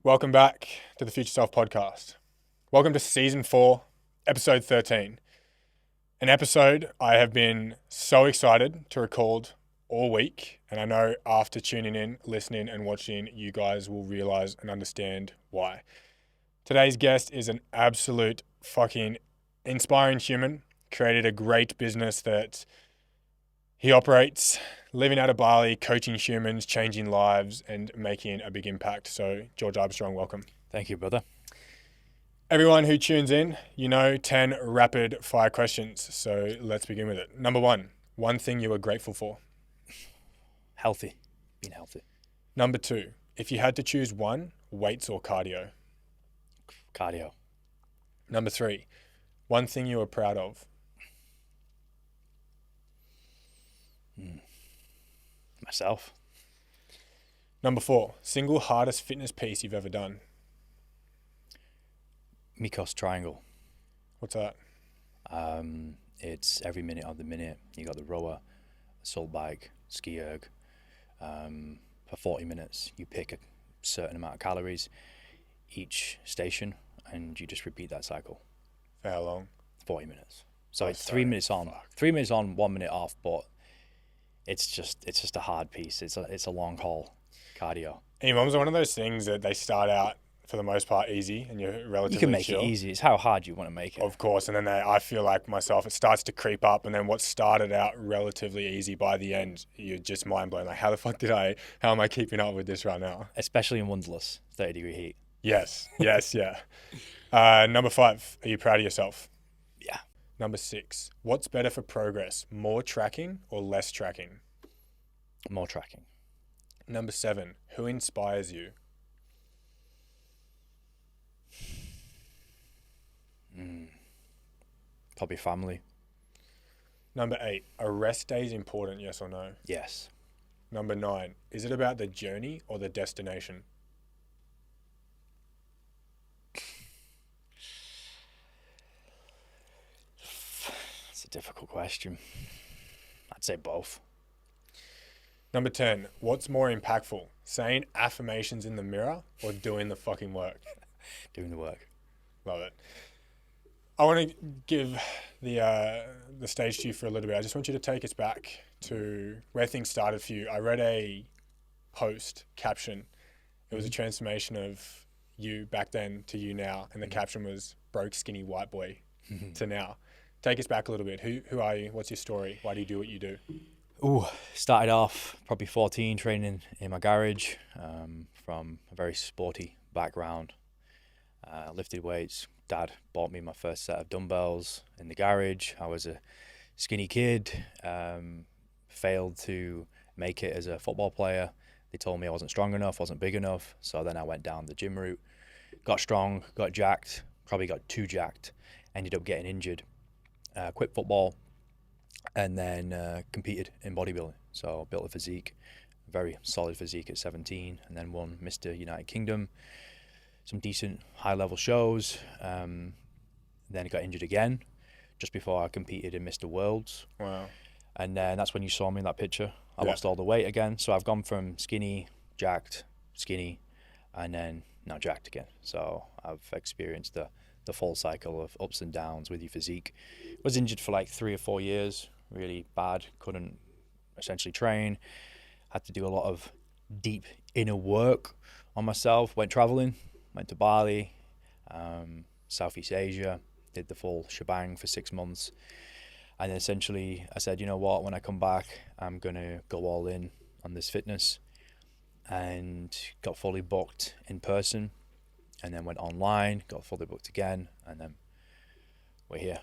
Welcome back to the Future Self podcast. Welcome to season 4, episode 13. An episode I have been so excited to record all week. And I know after tuning in, listening and watching, you guys will realize and understand why. Today's guest is an absolute fucking inspiring human. Created a great business that he operates, living out of Bali, coaching humans, changing lives, and making a big impact. So, George Armstrong, welcome. Thank you, brother. Everyone who tunes in, 10 rapid fire questions. So, let's begin with it. Number one thing you are grateful for. Healthy. Being healthy. Number 2, if you had to choose one, weights or cardio. Cardio. Number 3, one thing you are proud of. Myself. Number 4, single hardest fitness piece you've ever done. Mikos triangle. What's that? It's every minute of the minute. You got the rower, assault bike, ski erg. For 40 minutes, you pick a certain amount of calories each station, and you just repeat that cycle. For how long? 40 minutes. So it's 3 minutes on, 3 minutes on, 1 minute off. But it's just a hard piece. It's a long haul cardio. EMOMs are one of those things that they start out for the most part easy and you're relatively You can make chill. it easy. It's how hard you want to make it. Of course, and then I feel like myself, it starts to creep up, and then what started out relatively easy, by the end, you're just mind blown. Like, how am I keeping up with this right now? Especially in windless 30-degree heat. Yes, yeah. Number 5, are you proud of yourself? Yeah. Number 6, what's better for progress, more tracking or less tracking? More tracking. Number 7, who inspires you? Probably family. Number 8, are rest days important, yes or no? Yes. Number 9, is it about the journey or the destination? It's a difficult question. I'd say both. Number 10, what's more impactful, saying affirmations in the mirror or doing the fucking work? Doing the work. Love it. I want to give the stage to you for a little bit. I just want you to take us back to where things started for you. I read a post caption. It was a transformation of you back then to you now, and the caption was broke, skinny, white boy to now. Take us back a little bit. Who are you? What's your story? Why do you do what you do? Started off probably 14, training in my garage, from a very sporty background. Lifted weights. Dad bought me my first set of dumbbells in the garage. I was a skinny kid, failed to make it as a football player. They told me I wasn't strong enough, wasn't big enough. So then I went down the gym route, got strong, got jacked, probably got too jacked, ended up getting injured, quit football, and then competed in bodybuilding. So built a physique, very solid physique at 17, and then won Mr. United Kingdom. Some decent high-level shows, then got injured again just before I competed in Mr. Worlds. Wow. And then that's when you saw me in that picture. I lost all the weight again. So I've gone from skinny, jacked, skinny, and then now jacked again. So I've experienced the full cycle of ups and downs with your physique. Was injured for like 3 or 4 years, really bad. Couldn't essentially train. Had to do a lot of deep inner work on myself. Went traveling. Went to Bali, Southeast Asia, did the full shebang for 6 months. And then essentially I said, you know what, when I come back, I'm going to go all in on this fitness, and got fully booked in person, and then went online, got fully booked again, and then we're here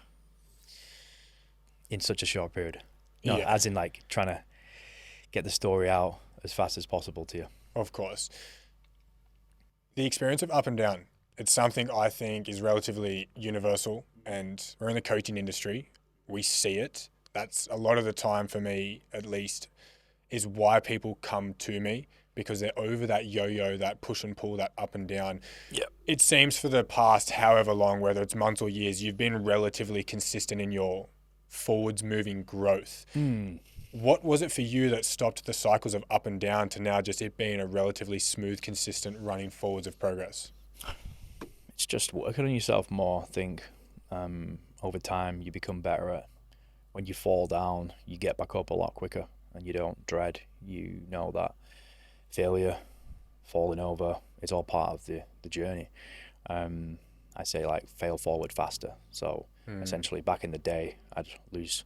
in such a short period. No, Yeah. as in like trying to get the story out as fast as possible to you. Of course. The experience of up and down, it's something I think is relatively universal, and we're in the coaching industry. We see it. That's a lot of the time, for me at least, is why people come to me, because they're over that yo-yo, that push and pull, that up and down. Yep. It seems for the past however long, whether it's months or years, you've been relatively consistent in your forwards moving growth. What was it for you that stopped the cycles of up and down to now just it being a relatively smooth, consistent running forwards of progress? It's just working on yourself more. I think over time you become better at, when you fall down, you get back up a lot quicker and you don't dread. You know that failure, falling over, is all part of the journey. I say, like, fail forward faster. So essentially back in the day, I'd lose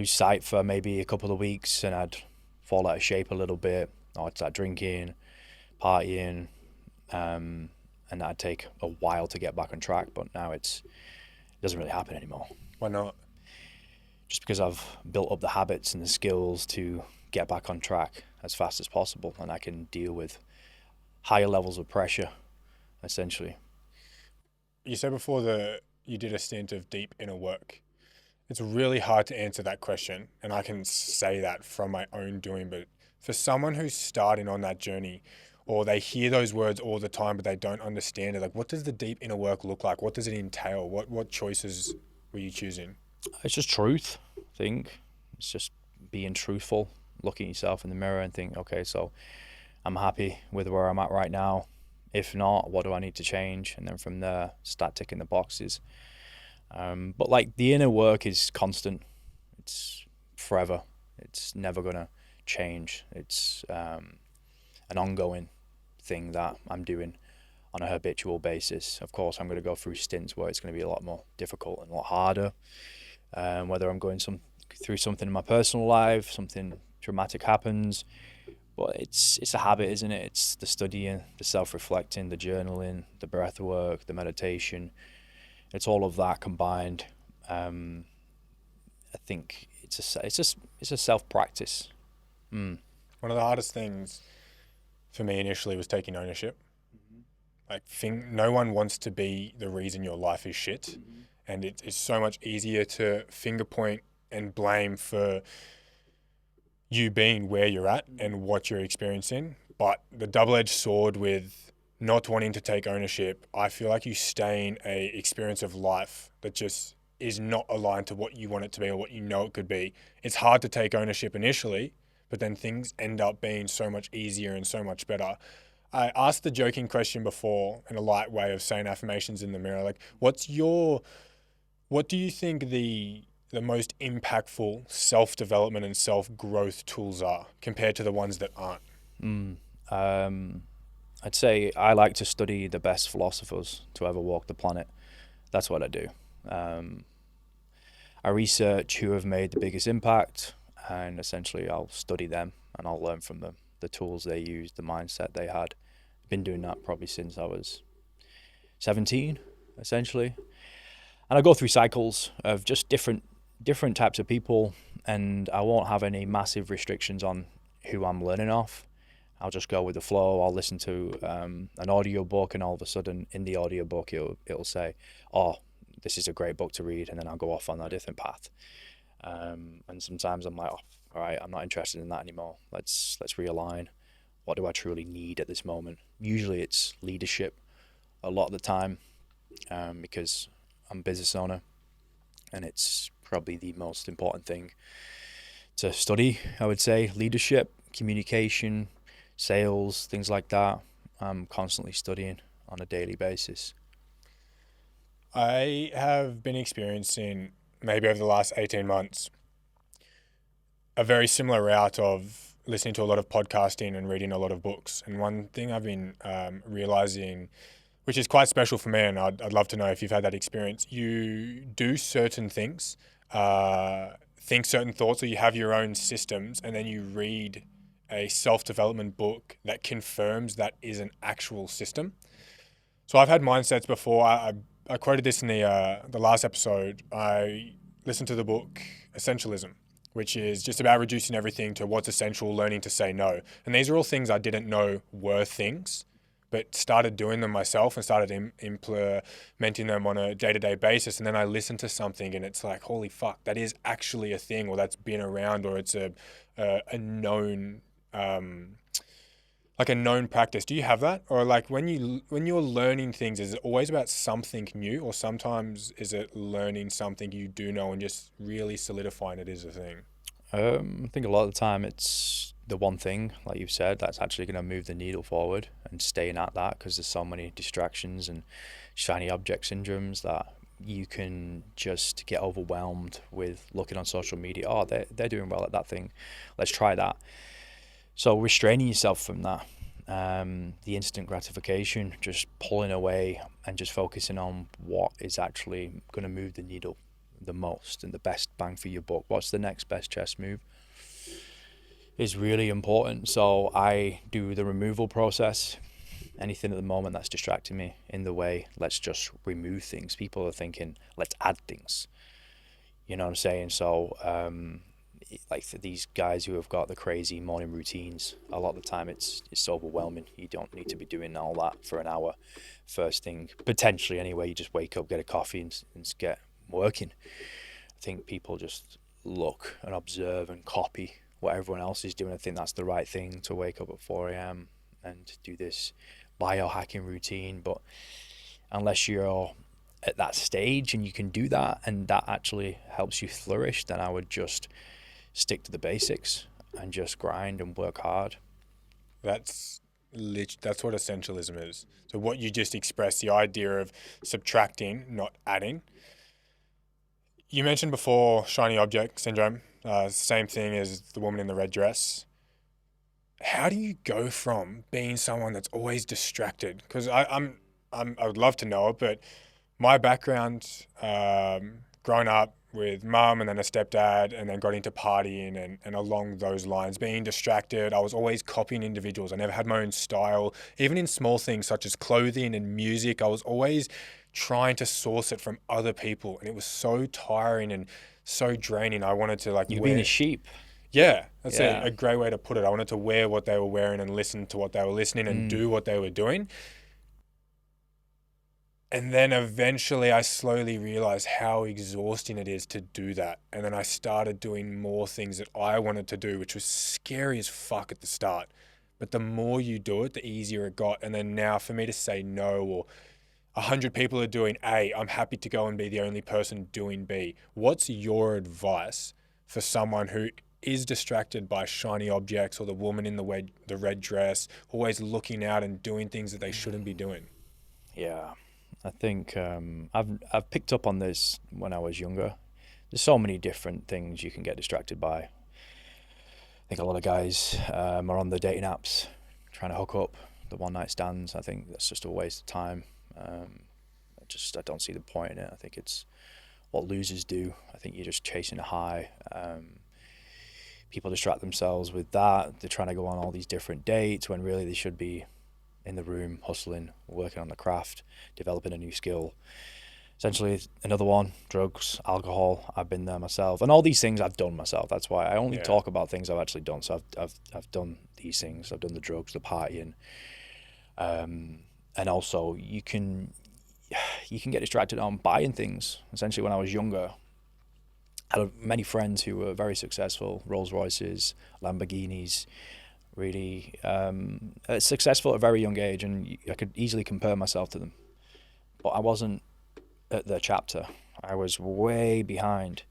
sight for maybe a couple of weeks and I'd fall out of shape a little bit, or I'd start drinking, partying, and that'd take a while to get back on track. But now it doesn't really happen anymore. Why not? Just because I've built up the habits and the skills to get back on track as fast as possible, and I can deal with higher levels of pressure, essentially. You said before that you did a stint of deep inner work. It's really hard to answer that question, and I can say that from my own doing, but for someone who's starting on that journey, or they hear those words all the time but they don't understand it, like, what does the deep inner work look like? What does it entail? What choices were you choosing? It's just truth, I think. It's just being truthful, looking at yourself in the mirror and think, okay, so I'm happy with where I'm at right now. If not, what do I need to change? And then from there, start ticking the boxes. But like, the inner work is constant. It's forever. It's never going to change. It's an ongoing thing that I'm doing on a habitual basis. Of course, I'm going to go through stints where it's going to be a lot more difficult and a lot harder. Whether I'm going through something in my personal life, something dramatic happens. But it's a habit, isn't it? It's the studying, the self-reflecting, the journaling, the breath work, the meditation. It's all of that combined. I think it's a self-practice. One of the hardest things for me initially was taking ownership. No one wants to be the reason your life is shit, and it's so much easier to finger point and blame for you being where you're at and what you're experiencing. But the double-edged sword with not wanting to take ownership, I feel like you stay in a experience of life that just is not aligned to what you want it to be or what you know it could be. It's hard to take ownership initially, but then things end up being so much easier and so much better. I asked the joking question before in a light way of saying affirmations in the mirror. Like, what do you think the most impactful self-development and self-growth tools are compared to the ones that aren't? I'd say I like to study the best philosophers to ever walk the planet. That's what I do. I research who have made the biggest impact, and essentially I'll study them and I'll learn from them, the tools they used, the mindset they had. Been doing that probably since I was 17, essentially. And I go through cycles of just different types of people, and I won't have any massive restrictions on who I'm learning off. I'll just go with the flow. I'll listen to an audio book, and all of a sudden in the audio book it'll say, oh, this is a great book to read, and then I'll go off on a different path. And sometimes I'm like, oh, all right, I'm not interested in that anymore. Let's realign. What do I truly need at this moment? Usually it's leadership a lot of the time, because I'm a business owner, and it's probably the most important thing to study, I would say. Leadership, communication, sales, things like that. I'm constantly studying on a daily basis. I have been experiencing, maybe over the last 18 months, a very similar route of listening to a lot of podcasting and reading a lot of books. And one thing I've been realizing, which is quite special for me, and I'd love to know if you've had that experience, you do certain things, think certain thoughts, or you have your own systems, and then you read a self-development book that confirms that is an actual system. So I've had mindsets before. I quoted this in the last episode. I listened to the book Essentialism, which is just about reducing everything to what's essential, learning to say no. And these are all things I didn't know were things, but started doing them myself and started implementing them on a day-to-day basis. And then I listened to something and it's like, holy fuck, that is actually a thing, or that's been around, or it's a known, like a known practice. Do you have that? Or like when you're learning things, is it always about something new, or sometimes is it learning something you do know and just really solidifying it is a thing? I think a lot of the time it's the one thing, like you've said, that's actually going to move the needle forward, and staying at that, because there's so many distractions and shiny object syndromes that you can just get overwhelmed with looking on social media. Oh, they're doing well at that thing. Let's try that. So restraining yourself from that, the instant gratification, just pulling away and just focusing on what is actually going to move the needle the most and the best bang for your buck. What's the next best chess move is really important. So I do the removal process. Anything at the moment that's distracting me in the way, let's just remove things. People are thinking, let's add things. You know what I'm saying? So like these guys who have got the crazy morning routines, a lot of the time it's overwhelming. You don't need to be doing all that for an hour first thing, potentially anyway. You just wake up, get a coffee and get working. I think people just look and observe and copy what everyone else is doing. I think that's the right thing, to wake up at 4 a.m. and do this biohacking routine. But unless you're at that stage and you can do that and that actually helps you flourish, then I would just stick to the basics and just grind and work hard. That's what essentialism is. So what you just expressed, the idea of subtracting, not adding. You mentioned before shiny object syndrome, same thing as the woman in the red dress. How do you go from being someone that's always distracted? Because I would love to know it, but my background, growing up with mum and then a stepdad, and then got into partying and along those lines, being distracted. I was always copying individuals. I never had my own style. Even in small things such as clothing and music, I was always trying to source it from other people. And it was so tiring and so draining. I wanted to like You've been a sheep. Yeah, that's a great way to put it. I wanted to wear what they were wearing and listen to what they were listening and do what they were doing. And then eventually I slowly realized how exhausting it is to do that. And then I started doing more things that I wanted to do, which was scary as fuck at the start. But the more you do it, the easier it got. And then now for me to say no, or 100 people are doing A, I'm happy to go and be the only person doing B. What's your advice for someone who is distracted by shiny objects or the woman in the red dress, always looking out and doing things that they shouldn't be doing? Yeah. I think I've picked up on this when I was younger. There's so many different things you can get distracted by. I think a lot of guys are on the dating apps trying to hook up, the one night stands. I think that's just a waste of time. I don't see the point in it. I think it's what losers do. I think you're just chasing a high. People distract themselves with that. They're trying to go on all these different dates when really they should be in the room, hustling, working on the craft, developing a new skill. Essentially, another one, drugs, alcohol. I've been there myself, and all these things I've done myself. That's why I only talk about things I've actually done. So I've done these things. I've done the drugs, the partying, and also you can get distracted on buying things. Essentially, when I was younger, I had many friends who were very successful, Rolls Royces, Lamborghinis, really successful at a very young age, and I could easily compare myself to them. But I wasn't at their chapter. I was way behind.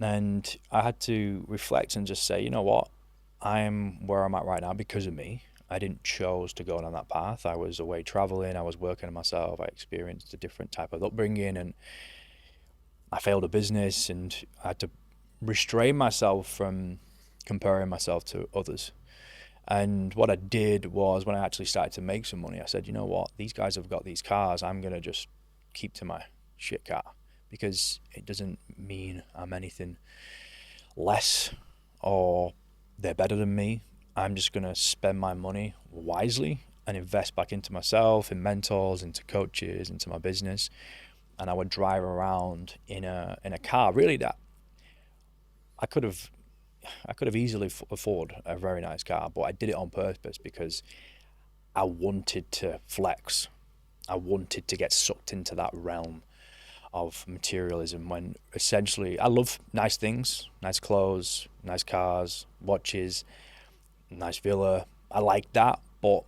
And I had to reflect and just say, you know what? I'm where I'm at right now because of me. I didn't choose to go down that path. I was away traveling. I was working on myself. I experienced a different type of upbringing, and I failed a business, and I had to restrain myself from comparing myself to others. And what I did was, when I actually started to make some money, I said, you know what, these guys have got these cars, I'm going to just keep to my shit car, because it doesn't mean I'm anything less or they're better than me. I'm just going to spend my money wisely and invest back into myself, in mentors, into coaches, into my business. And I would drive around in a car, really, that I could have easily afford a very nice car, but I did it on purpose because I wanted to flex. I wanted to get sucked into that realm of materialism, when essentially I love nice things, nice clothes, nice cars, watches, nice villa. I like that, but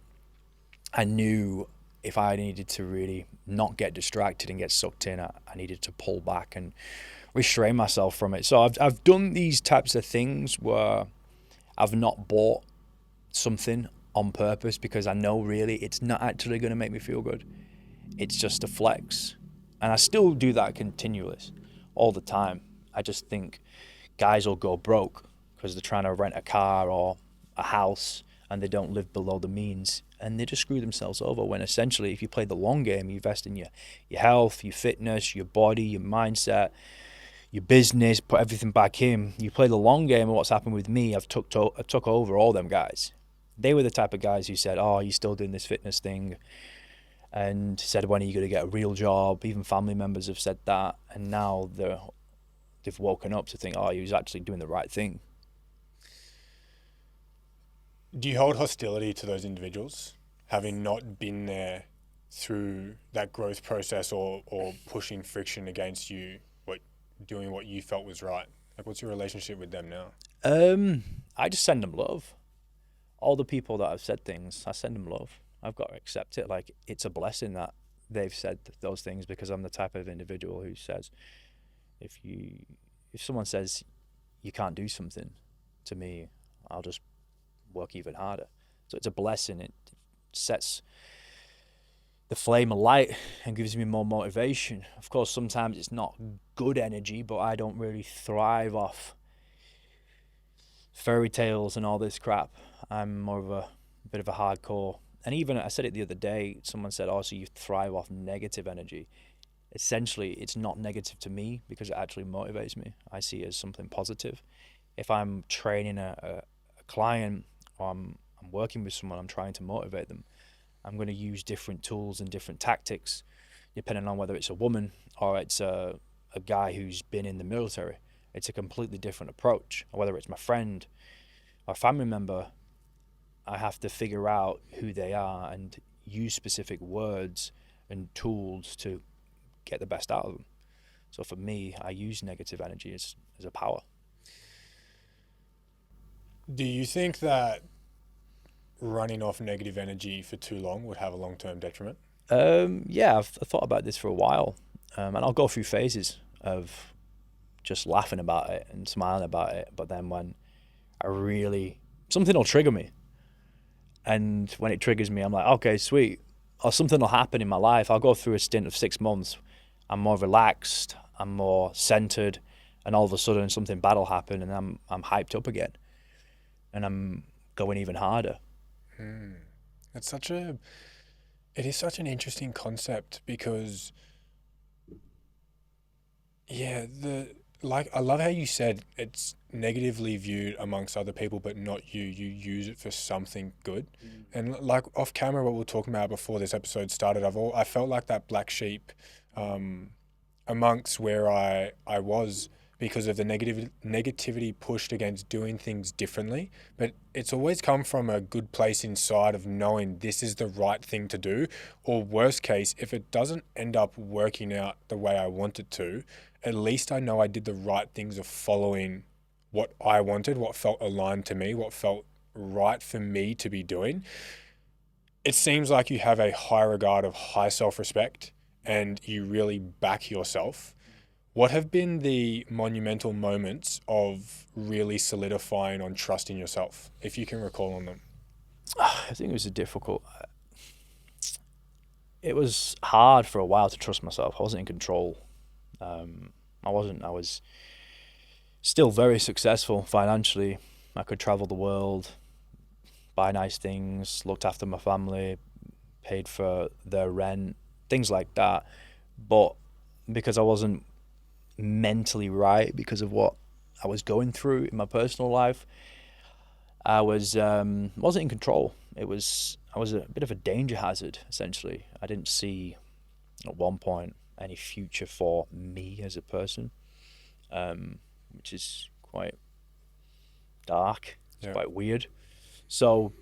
I knew if I needed to really not get distracted and get sucked in, I needed to pull back and restrain myself from it. So I've done these types of things where I've not bought something on purpose because I know really it's not actually going to make me feel good. It's just a flex. And I still do that continually, all the time. I just think guys will go broke because they're trying to rent a car or a house and they don't live below the means, and they just screw themselves over, when essentially if you play the long game, you invest in your health, your fitness, your body, your mindset, your business, put everything back in. You play the long game, and what's happened with me, I took over all them guys. They were the type of guys who said, oh, you're still doing this fitness thing, and said, when are you going to get a real job? Even family members have said that, and now they've woken up to think, oh, he was actually doing the right thing. Do you hold hostility to those individuals, having not been there through that growth process or pushing friction against you, doing what you felt was right? Like, what's your relationship with them now? I just send them love. All the people that have said things, I send them love. I've got to accept it. Like, it's a blessing that they've said those things, because I'm the type of individual who says, if someone says you can't do something to me, I'll just work even harder. So it's a blessing. It sets the flame alight and gives me more motivation. Of course, sometimes it's not good energy, but I don't really thrive off fairy tales and all this crap. I'm more of a bit of a hardcore. And even, I said it the other day, someone said, oh, so you thrive off negative energy. Essentially, it's not negative to me because it actually motivates me. I see it as something positive. If I'm training a client, or I'm working with someone, I'm trying to motivate them, I'm going to use different tools and different tactics, depending on whether it's a woman or it's a guy who's been in the military. It's a completely different approach. Or whether it's my friend or family member, I have to figure out who they are and use specific words and tools to get the best out of them. So for me, I use negative energy as a power. Do you think that running off negative energy for too long would have a long-term detriment? Yeah, I've thought about this for a while, and I'll go through phases of just laughing about it and smiling about it, but then when something will trigger me, and when it triggers me, I'm like, okay, sweet, or something will happen in my life. I'll go through a stint of 6 months, I'm more relaxed, I'm more centered, and all of a sudden something bad will happen, and I'm hyped up again, and I'm going even harder. It is such an interesting concept, because I love how you said it's negatively viewed amongst other people, but not you. You use it for something good. And like off camera, what we were talking about before this episode started, I felt like that black sheep amongst where I was, because of the negativity pushed against doing things differently. But it's always come from a good place inside of knowing this is the right thing to do, or worst case, if it doesn't end up working out the way I want it to, at least I know I did the right things of following what I wanted, what felt aligned to me, what felt right for me to be doing. It seems like you have a high regard of high self-respect and you really back yourself. What have been the monumental moments of really solidifying on trust in yourself, if you can recall on them? I think it was hard for a while to trust myself. I wasn't in control. I was still very successful financially. I could travel the world, buy nice things, looked after my family, paid for their rent, things like that. But because I wasn't mentally right, because of what I was going through in my personal life, I wasn't in control. I was a bit of a danger hazard, essentially. I didn't see at one point any future for me as a person, which is quite dark. It's quite weird. So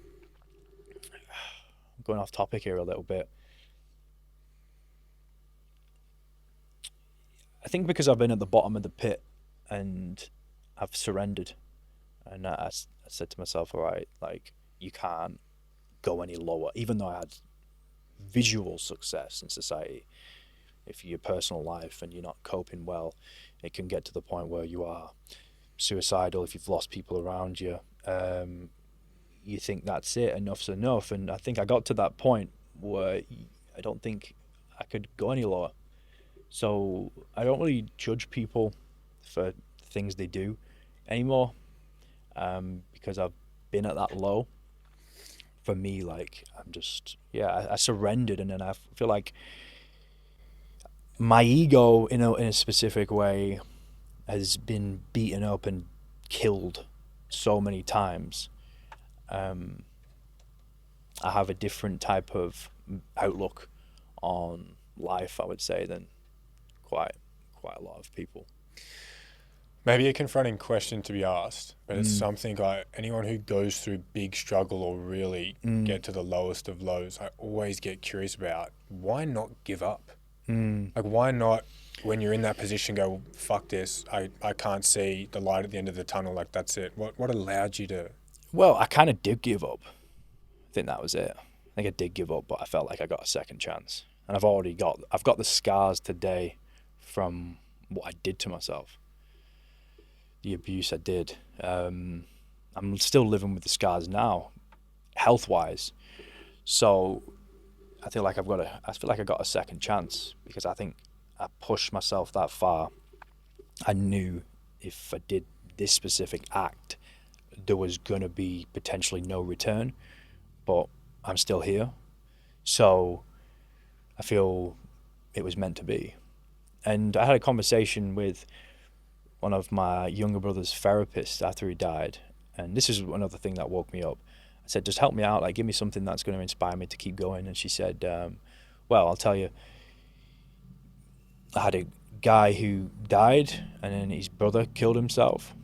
I'm going off topic here a little bit. I think because I've been at the bottom of the pit and I've surrendered, and I said to myself, all right, like, you can't go any lower. Even though I had visual success in society, if your personal life and you're not coping well, it can get to the point where you are suicidal. If you've lost people around you, you think that's it, enough's enough. And I think I got to that point where I don't think I could go any lower. So I don't really judge people for things they do anymore, because I've been at that low. For me, like, I'm just, I surrendered, and then I feel like my ego in a specific way has been beaten up and killed so many times. I have a different type of outlook on life, I would say, than quite a lot of people. Maybe a confronting question to be asked, but it's something anyone who goes through big struggle or really get to the lowest of lows, I always get curious about, why not give up? Like, why not, when you're in that position, go, fuck this, I can't see the light at the end of the tunnel, like, that's it. What allowed you to? Well, I kind of did give up. I think that was it. I think I did give up, but I felt like I got a second chance. And I've got the scars today from what I did to myself. The abuse I did. I'm still living with the scars now, health-wise. So I feel like I got a second chance, because I think I pushed myself that far. I knew if I did this specific act, there was gonna be potentially no return, but I'm still here. So I feel it was meant to be. And I had a conversation with one of my younger brother's therapists after he died, and this is another thing that woke me up. I said, just help me out, like, give me something that's going to inspire me to keep going. And she said, well, I'll tell you, I had a guy who died, and then his brother killed himself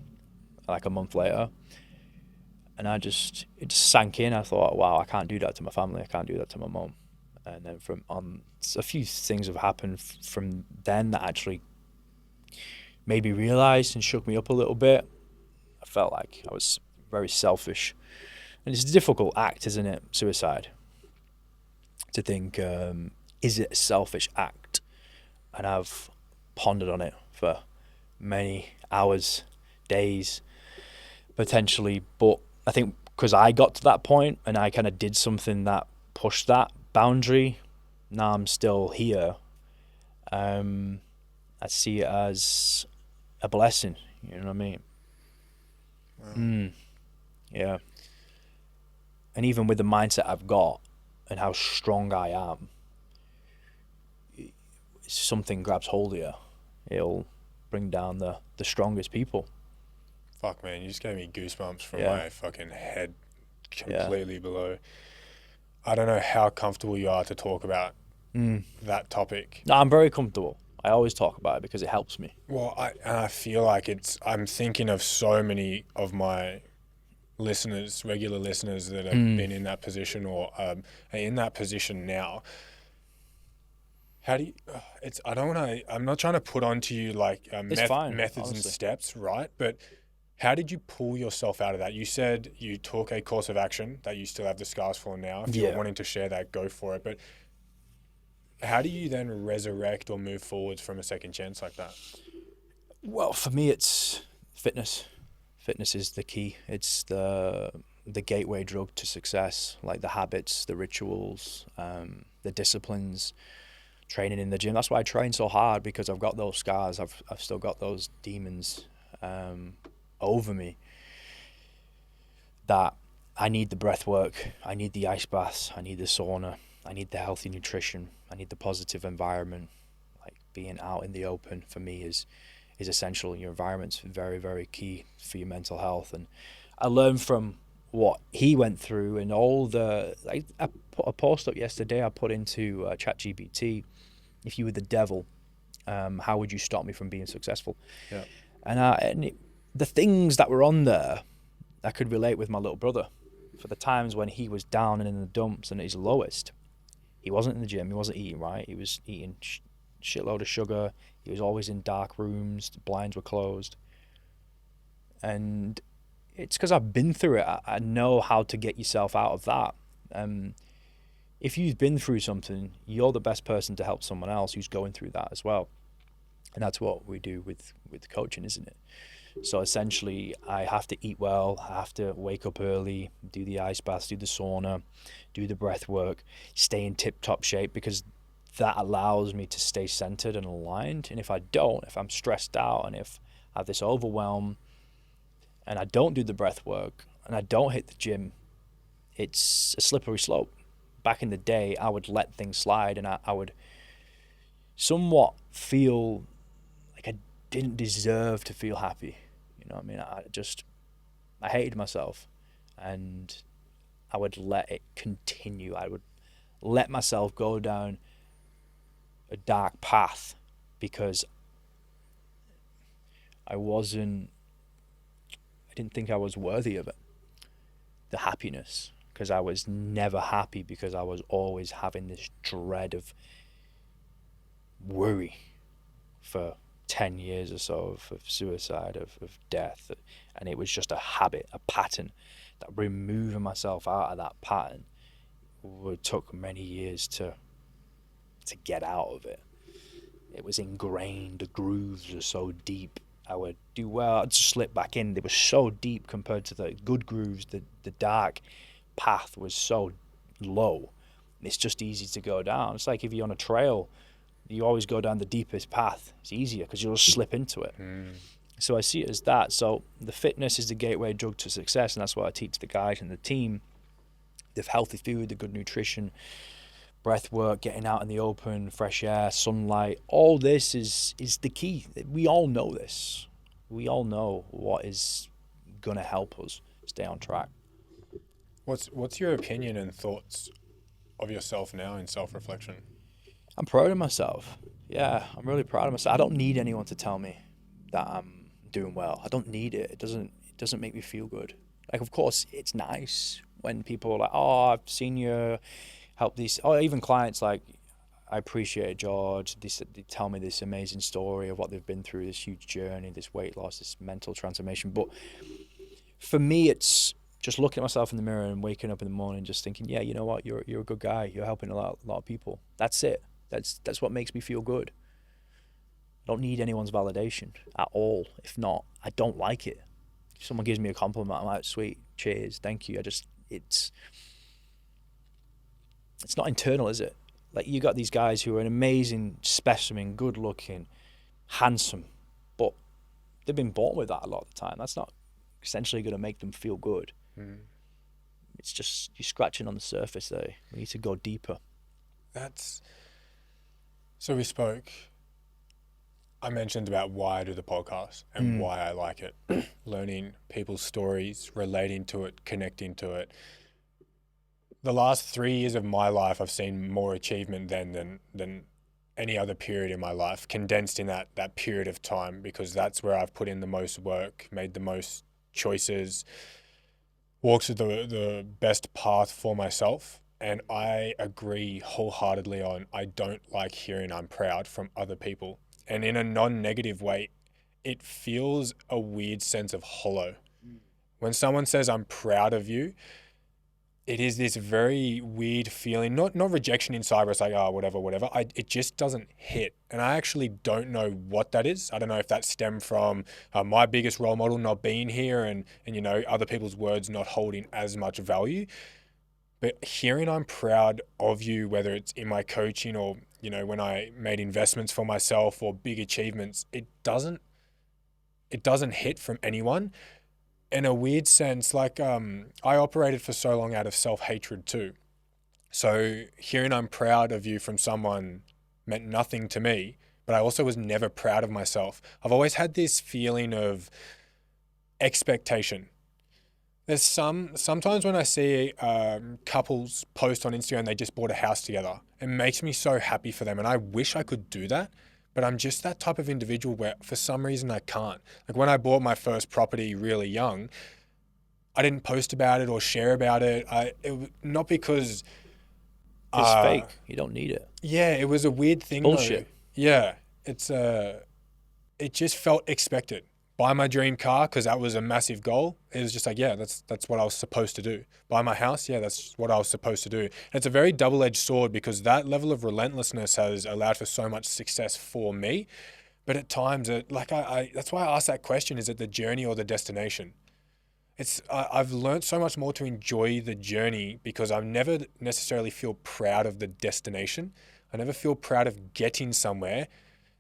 like a month later, and it just sank in. I thought, wow, I can't do that to my family, I can't do that to my mom. And then a few things have happened from then that actually made me realize and shook me up a little bit. I felt like I was very selfish, and it's a difficult act, isn't it? Suicide. To think, is it a selfish act? And I've pondered on it for many hours, days, potentially. But I think because I got to that point and I kind of did something that pushed that boundary, now I'm still here. I see it as a blessing, you know what I mean? Wow. Yeah. And even with the mindset I've got and how strong I am, something grabs hold of you, it'll bring down the strongest people. Fuck, man, you just gave me goosebumps from my fucking head completely below. I don't know how comfortable you are to talk about that topic. No, I'm very comfortable. I always talk about it because it helps me. Well, I feel like I'm thinking of so many of my listeners, regular listeners that have been in that position or are in that position now. How do you, I'm not trying to put onto you like methods honestly. And steps, right? But how did you pull yourself out of that? You said you took a course of action that you still have the scars for now. If you're wanting to share that, go for it. But how do you then resurrect or move forwards from a second chance like that? Well, for me, it's fitness. Fitness is the key. It's the gateway drug to success, like the habits, the rituals, the disciplines, training in the gym. That's why I train so hard, because I've got those scars. I've still got those demons over me, that I need the breath work, I need the ice baths, I need the sauna, I need the healthy nutrition, I need the positive environment. Like, being out in the open for me is essential. Your environment's very, very key for your mental health. And I learned from what he went through, and all the, I put a post up yesterday, I put into ChatGPT, if you were the devil, how would you stop me from being successful? Yeah. And the things that were on there, I could relate with my little brother. For the times when he was down and in the dumps and at his lowest, he wasn't in the gym, he wasn't eating right, he was eating shitload of sugar, he was always in dark rooms, the blinds were closed. And it's because I've been through it. I know how to get yourself out of that. if you've been through something, you're the best person to help someone else who's going through that as well. And that's what we do with coaching, isn't it? So essentially, I have to eat well, I have to wake up early, do the ice baths, do the sauna, do the breath work, stay in tip-top shape, because that allows me to stay centered and aligned. And if I don't, if I'm stressed out and if I have this overwhelm and I don't do the breath work and I don't hit the gym, it's a slippery slope. Back in the day, I would let things slide, and I would somewhat feel like I didn't deserve to feel happy. You know what I mean? I hated myself, and I would let it continue. I would let myself go down a dark path because I didn't think I was worthy of it. The happiness, because I was never happy, because I was always having this dread of worry for 10 years or so of suicide, of death. And it was just a habit, a pattern, that removing myself out of that pattern took many years to get out of it. It was ingrained, the grooves were so deep. I would do well, I'd slip back in. They were so deep compared to the good grooves. The dark path was so low. It's just easy to go down. It's like if you're on a trail, you always go down the deepest path. It's easier because you'll just slip into it. So I see it as that. So the fitness is the gateway drug to success, and that's what I teach the guys and the team. The healthy food, the good nutrition, breath work, getting out in the open, fresh air, sunlight, all this is the key. We all know this. We all know what is going to help us stay on track. What's your opinion and thoughts of yourself now in self-reflection? I'm proud of myself. Yeah, I'm really proud of myself. I don't need anyone to tell me that I'm doing well. I don't need it. It doesn't make me feel good. Like, of course, it's nice when people are like, oh, I've seen you help these, or even clients like, I appreciate George. They tell me this amazing story of what they've been through, this huge journey, this weight loss, this mental transformation. But for me, it's just looking at myself in the mirror and waking up in the morning, just thinking, yeah, you know what, you're a good guy. You're helping a lot of people. That's it. That's what makes me feel good. I don't need anyone's validation at all. If not, I don't like it. If someone gives me a compliment, I'm like, sweet, cheers, thank you. It's not internal, is it? Like, you got these guys who are an amazing specimen, good looking, handsome, but they've been born with that a lot of the time. That's not essentially going to make them feel good. It's just, you're scratching on the surface there. We need to go deeper. So we spoke, I mentioned about why I do the podcast and why I like it. Learning people's stories, relating to it, connecting to it. The last 3 years of my life, I've seen more achievement than any other period in my life, condensed in that period of time, because that's where I've put in the most work, made the most choices, walked through the best path for myself. And I agree wholeheartedly on, I don't like hearing I'm proud from other people. And in a non-negative way, it feels a weird sense of hollow. When someone says I'm proud of you, it is this very weird feeling, not rejection inside where it's like, oh, whatever. It just doesn't hit. And I actually don't know what that is. I don't know if that stemmed from my biggest role model not being here and other people's words not holding as much value. But hearing I'm proud of you, whether it's in my coaching or, when I made investments for myself or big achievements, it doesn't hit from anyone. In a weird sense, like I operated for so long out of self-hatred too. So hearing I'm proud of you from someone meant nothing to me, but I also was never proud of myself. I've always had this feeling of expectation. There's sometimes when I see couples post on Instagram, they just bought a house together. It makes me so happy for them, and I wish I could do that. But I'm just that type of individual where for some reason I can't. Like when I bought my first property really young, I didn't post about it or share about it. Not because it's fake. You don't need it. Yeah, it was a weird thing. Bullshit. Though. Yeah, it just felt expected Buy my dream car because that was a massive goal. It was just like, yeah, that's what I was supposed to do. Buy my house, yeah, that's what I was supposed to do. And it's a very double-edged sword because that level of relentlessness has allowed for so much success for me. But at times, that's why I asked that question: is it the journey or the destination? I've learned so much more to enjoy the journey because I never necessarily feel proud of the destination. I never feel proud of getting somewhere.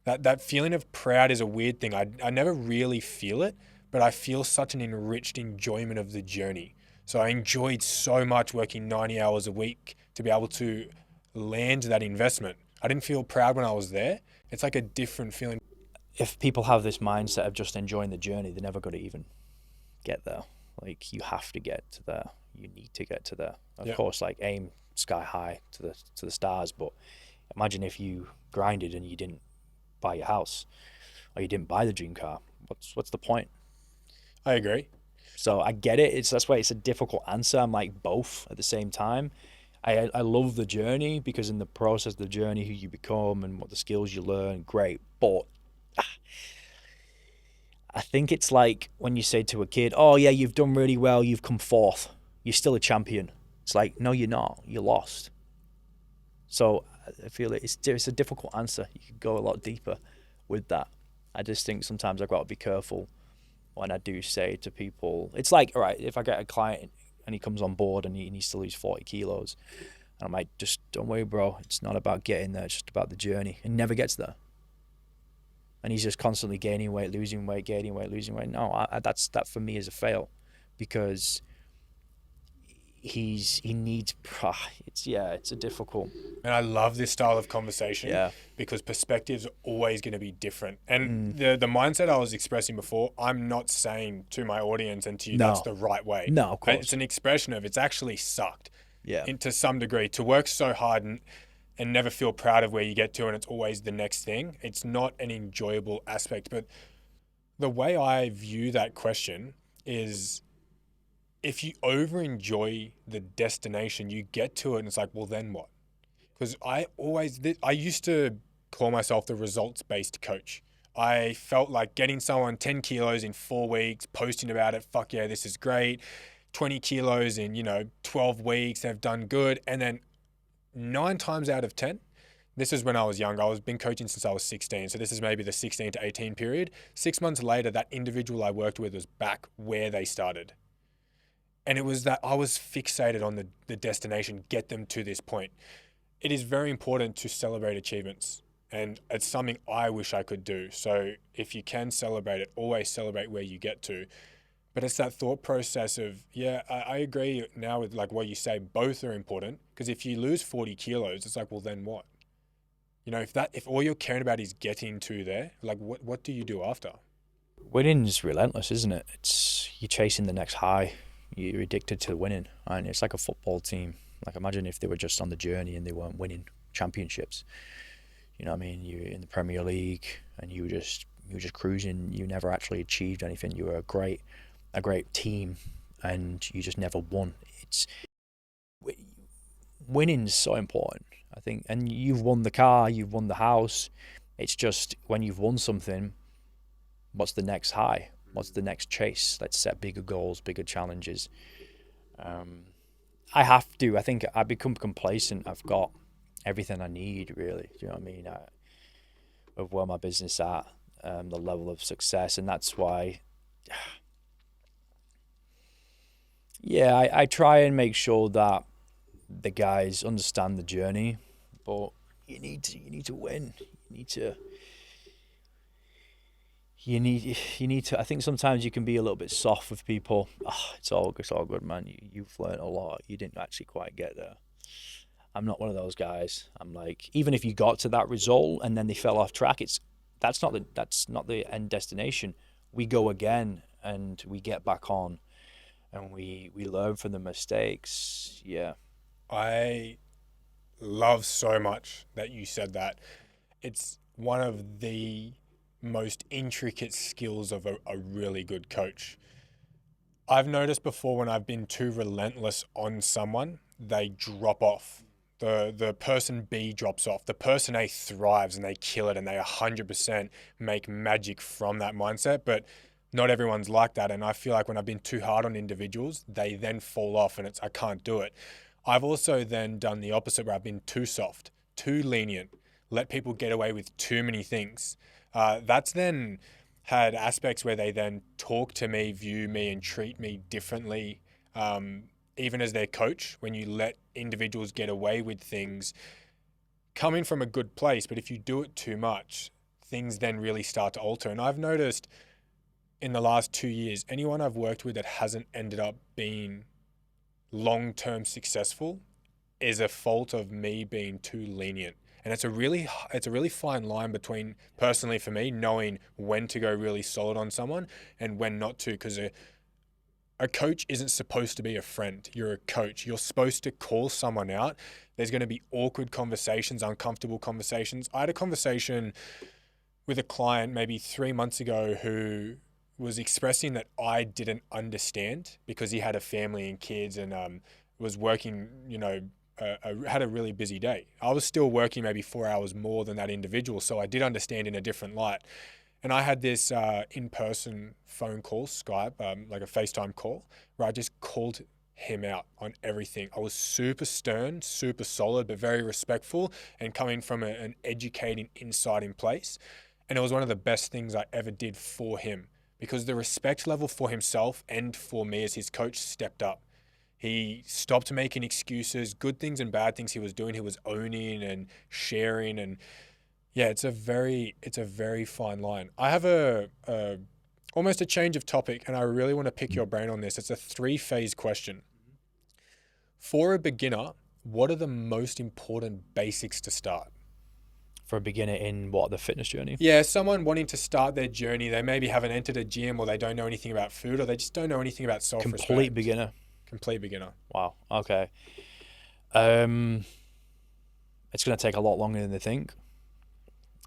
That feeling of proud is a weird thing. I never really feel it, but I feel such an enriched enjoyment of the journey. So I enjoyed so much working 90 hours a week to be able to land that investment. I didn't feel proud when I was there. It's like a different feeling. If people have this mindset of just enjoying the journey, they're never going to even get there. Like, you have to get to there. You need to get to there. Of course, like, aim sky high to the stars. But imagine if you grinded and you didn't buy your house or you didn't buy the dream car. What's the point? I agree. So I get it. That's why it's a difficult answer. I'm like both at the same time. I love the journey because in the process of the journey, who you become and what the skills you learn, great. But I think it's like when you say to a kid, oh yeah, you've done really well, you've come fourth, you're still a champion. It's like, no, you're not, you lost. So I feel it's a difficult answer. You could go a lot deeper with that. I just think sometimes I've got to be careful when I do say to people, it's like, all right, if I get a client and he comes on board and he needs to lose 40 kilos, and I'm like, just don't worry, bro, it's not about getting there, it's just about the journey, and never gets there. And he's just constantly gaining weight, losing weight, gaining weight, losing weight. No, that for me is a fail, because he needs. It's a difficult. And I love this style of conversation. Yeah. Because perspectives are always going to be different. And the mindset I was expressing before, I'm not saying to my audience and to you that's the right way. No, of course. It's an expression of it's actually sucked. Yeah. To some degree, to work so hard and never feel proud of where you get to, and it's always the next thing. It's not an enjoyable aspect. But the way I view that question is, if you over enjoy the destination, you get to it and it's like, well, then what? Because I used to call myself the results-based coach. I felt like getting someone 10 kilos in 4 weeks, posting about it, fuck yeah, this is great. 20 kilos in, 12 weeks, they've done good. And then 9 times out of 10, this is when I was young. I was been coaching since I was 16. So this is maybe the 16 to 18 period. 6 months later, that individual I worked with was back where they started. And it was that I was fixated on the destination, get them to this point. It is very important to celebrate achievements. And it's something I wish I could do. So if you can celebrate it, always celebrate where you get to. But it's that thought process of, I agree now with like what you say, both are important. Because if you lose 40 kilos, it's like, well, then what? If all you're caring about is getting to there, like what do you do after? Winning is relentless, isn't it? It's you're chasing the next high. You're addicted to winning. And it's like a football team. Like, imagine if they were just on the journey and they weren't winning championships. You know what I mean? You're in the Premier League and you were just cruising. You never actually achieved anything. You were a great team and you just never won. Winning is so important, I think. And you've won the car, you've won the house. It's just when you've won something, what's the next high? What's the next chase? Let's set bigger goals, bigger challenges. I think I become complacent. I've got everything I need, really. Do you know what I mean? Of where my business at, the level of success. And that's why, I try and make sure that the guys understand the journey, but you need to win. You need to. I think sometimes you can be a little bit soft with people. It's all good, man. You've learned a lot. You didn't actually quite get there. I'm not one of those guys. I'm like, even if you got to that result and then they fell off track, that's not the end destination. We go again and we get back on, and we learn from the mistakes. Yeah. I love so much that you said that. It's one of the most intricate skills of a really good coach. I've noticed before when I've been too relentless on someone, they drop off. The person B drops off. The person A thrives and they kill it and they 100% make magic from that mindset. But not everyone's like that. And I feel like when I've been too hard on individuals, they then fall off and I can't do it. I've also then done the opposite where I've been too soft, too lenient, let people get away with too many things. That's then had aspects where they then talk to me, view me, and treat me differently. Even as their coach, when you let individuals get away with things, coming from a good place, but if you do it too much, things then really start to alter. And I've noticed in the last 2 years, anyone I've worked with that hasn't ended up being long-term successful is a fault of me being too lenient. And it's a really fine line between, personally for me, knowing when to go really solid on someone and when not to, because a coach isn't supposed to be a friend. You're a coach. You're supposed to call someone out. There's going to be awkward conversations, uncomfortable conversations. I had a conversation with a client maybe 3 months ago who was expressing that I didn't understand because he had a family and kids and was working, had a really busy day. I was still working maybe 4 hours more than that individual, so I did understand in a different light. And I had this in-person phone call, Skype, like a FaceTime call, where I just called him out on everything. I was super stern, super solid, but very respectful and coming from an educating, inciting place. And it was one of the best things I ever did for him because the respect level for himself and for me as his coach stepped up. He stopped making excuses, good things and bad things he was doing. He was owning and sharing, and yeah, it's a very fine line. I have almost a change of topic, and I really want to pick your brain on this. It's a 3-phase question. For a beginner, what are the most important basics to start? For a beginner in what, the fitness journey? Yeah, someone wanting to start their journey, they maybe haven't entered a gym, or they don't know anything about food, or they just don't know anything about self-respect. Complete beginner. Wow. Okay. It's going to take a lot longer than they think.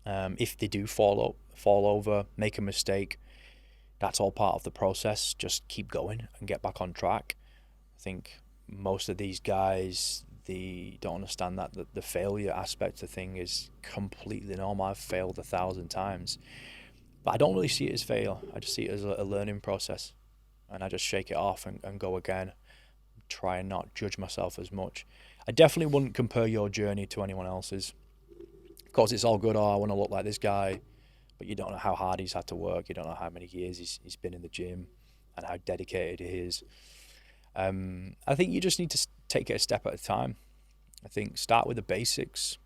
If they do fall over, make a mistake, that's all part of the process. Just keep going and get back on track. I think most of these guys, they don't understand that the failure aspect of the thing is completely normal. I've failed 1,000 times, but I don't really see it as fail. I just see it as a learning process, and I just shake it off and go again. Try and not judge myself as much. I definitely wouldn't compare your journey to anyone else's. Of course, it's all good. Oh, I want to look like this guy, but you don't know how hard he's had to work. You don't know how many years he's been in the gym and how dedicated he is. I think you just need to take it a step at a time. I think start with the basics.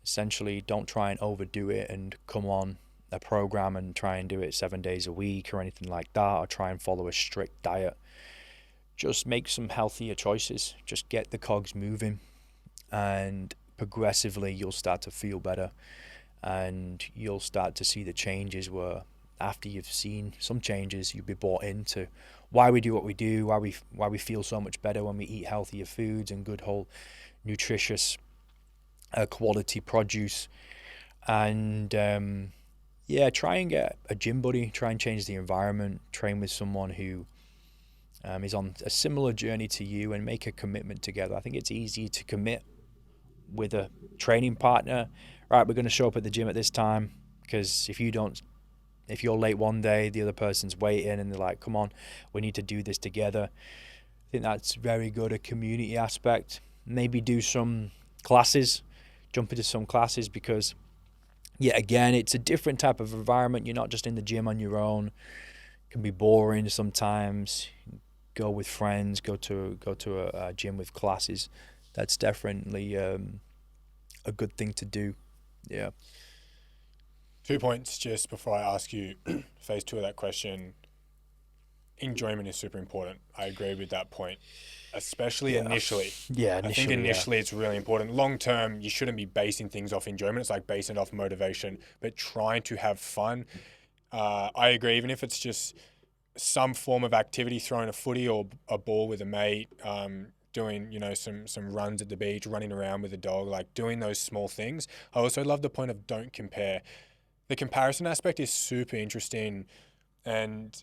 Essentially, don't try and overdo it and come on a program and try and do it 7 days a week or anything like that, or try and follow a strict diet. Just make some healthier choices. Just get the cogs moving, and progressively you'll start to feel better, and you'll start to see the changes where after you've seen some changes, you'll be bought into why we do what we do, why we feel so much better when we eat healthier foods and good whole nutritious quality produce. And try and get a gym buddy, try and change the environment, train with someone who is on a similar journey to you, and make a commitment together. I think it's easy to commit with a training partner. Right, we're going to show up at the gym at this time, because if you're late one day, the other person's waiting and they're like, come on, we need to do this together. I think that's very good. A community aspect. Maybe do some classes, jump into some classes, because again, it's a different type of environment. You're not just in the gym on your own. It can be boring sometimes. Go with friends, go to a gym with classes. That's definitely a good thing to do. Yeah. 2 points just before I ask you phase 2 of that question. Enjoyment is super important. I agree with that point, especially initially. Yeah, I think initially it's really important. Long term, you shouldn't be basing things off enjoyment. It's like basing it off motivation, but trying to have fun. I agree, even if it's just some form of activity, throwing a footy or a ball with a mate, doing, some runs at the beach, running around with a dog, like doing those small things. I also love the point of don't compare. The comparison aspect is super interesting. And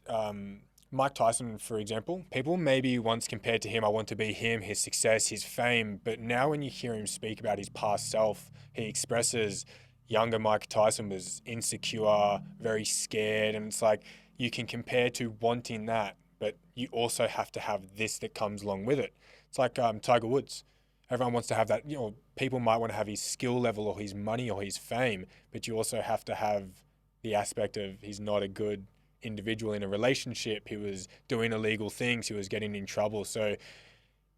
Mike Tyson, for example, people maybe once compared to him, I want to be him, his success, his fame. But now when you hear him speak about his past self, he expresses younger Mike Tyson was insecure, very scared. And it's like, you can compare to wanting that, but you also have to have this that comes along with it. It's like Tiger Woods. Everyone wants to have that, people might want to have his skill level or his money or his fame, but you also have to have the aspect of he's not a good individual in a relationship. He was doing illegal things. He was getting in trouble. So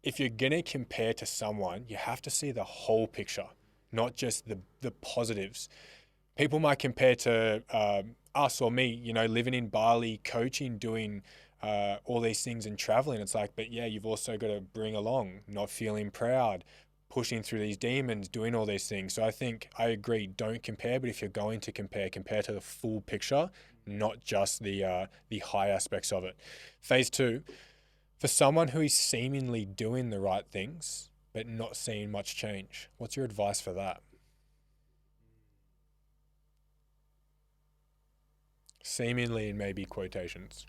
if you're going to compare to someone, you have to see the whole picture, not just the positives. People might compare to us or me, living in Bali, coaching, doing all these things and traveling. It's like, but yeah, you've also got to bring along not feeling proud, pushing through these demons, doing all these things. So I think I agree, don't compare, but if you're going to compare to the full picture, not just the high aspects of it. Phase 2, for someone who is seemingly doing the right things, but not seeing much change, what's your advice for that? Seemingly in maybe quotations.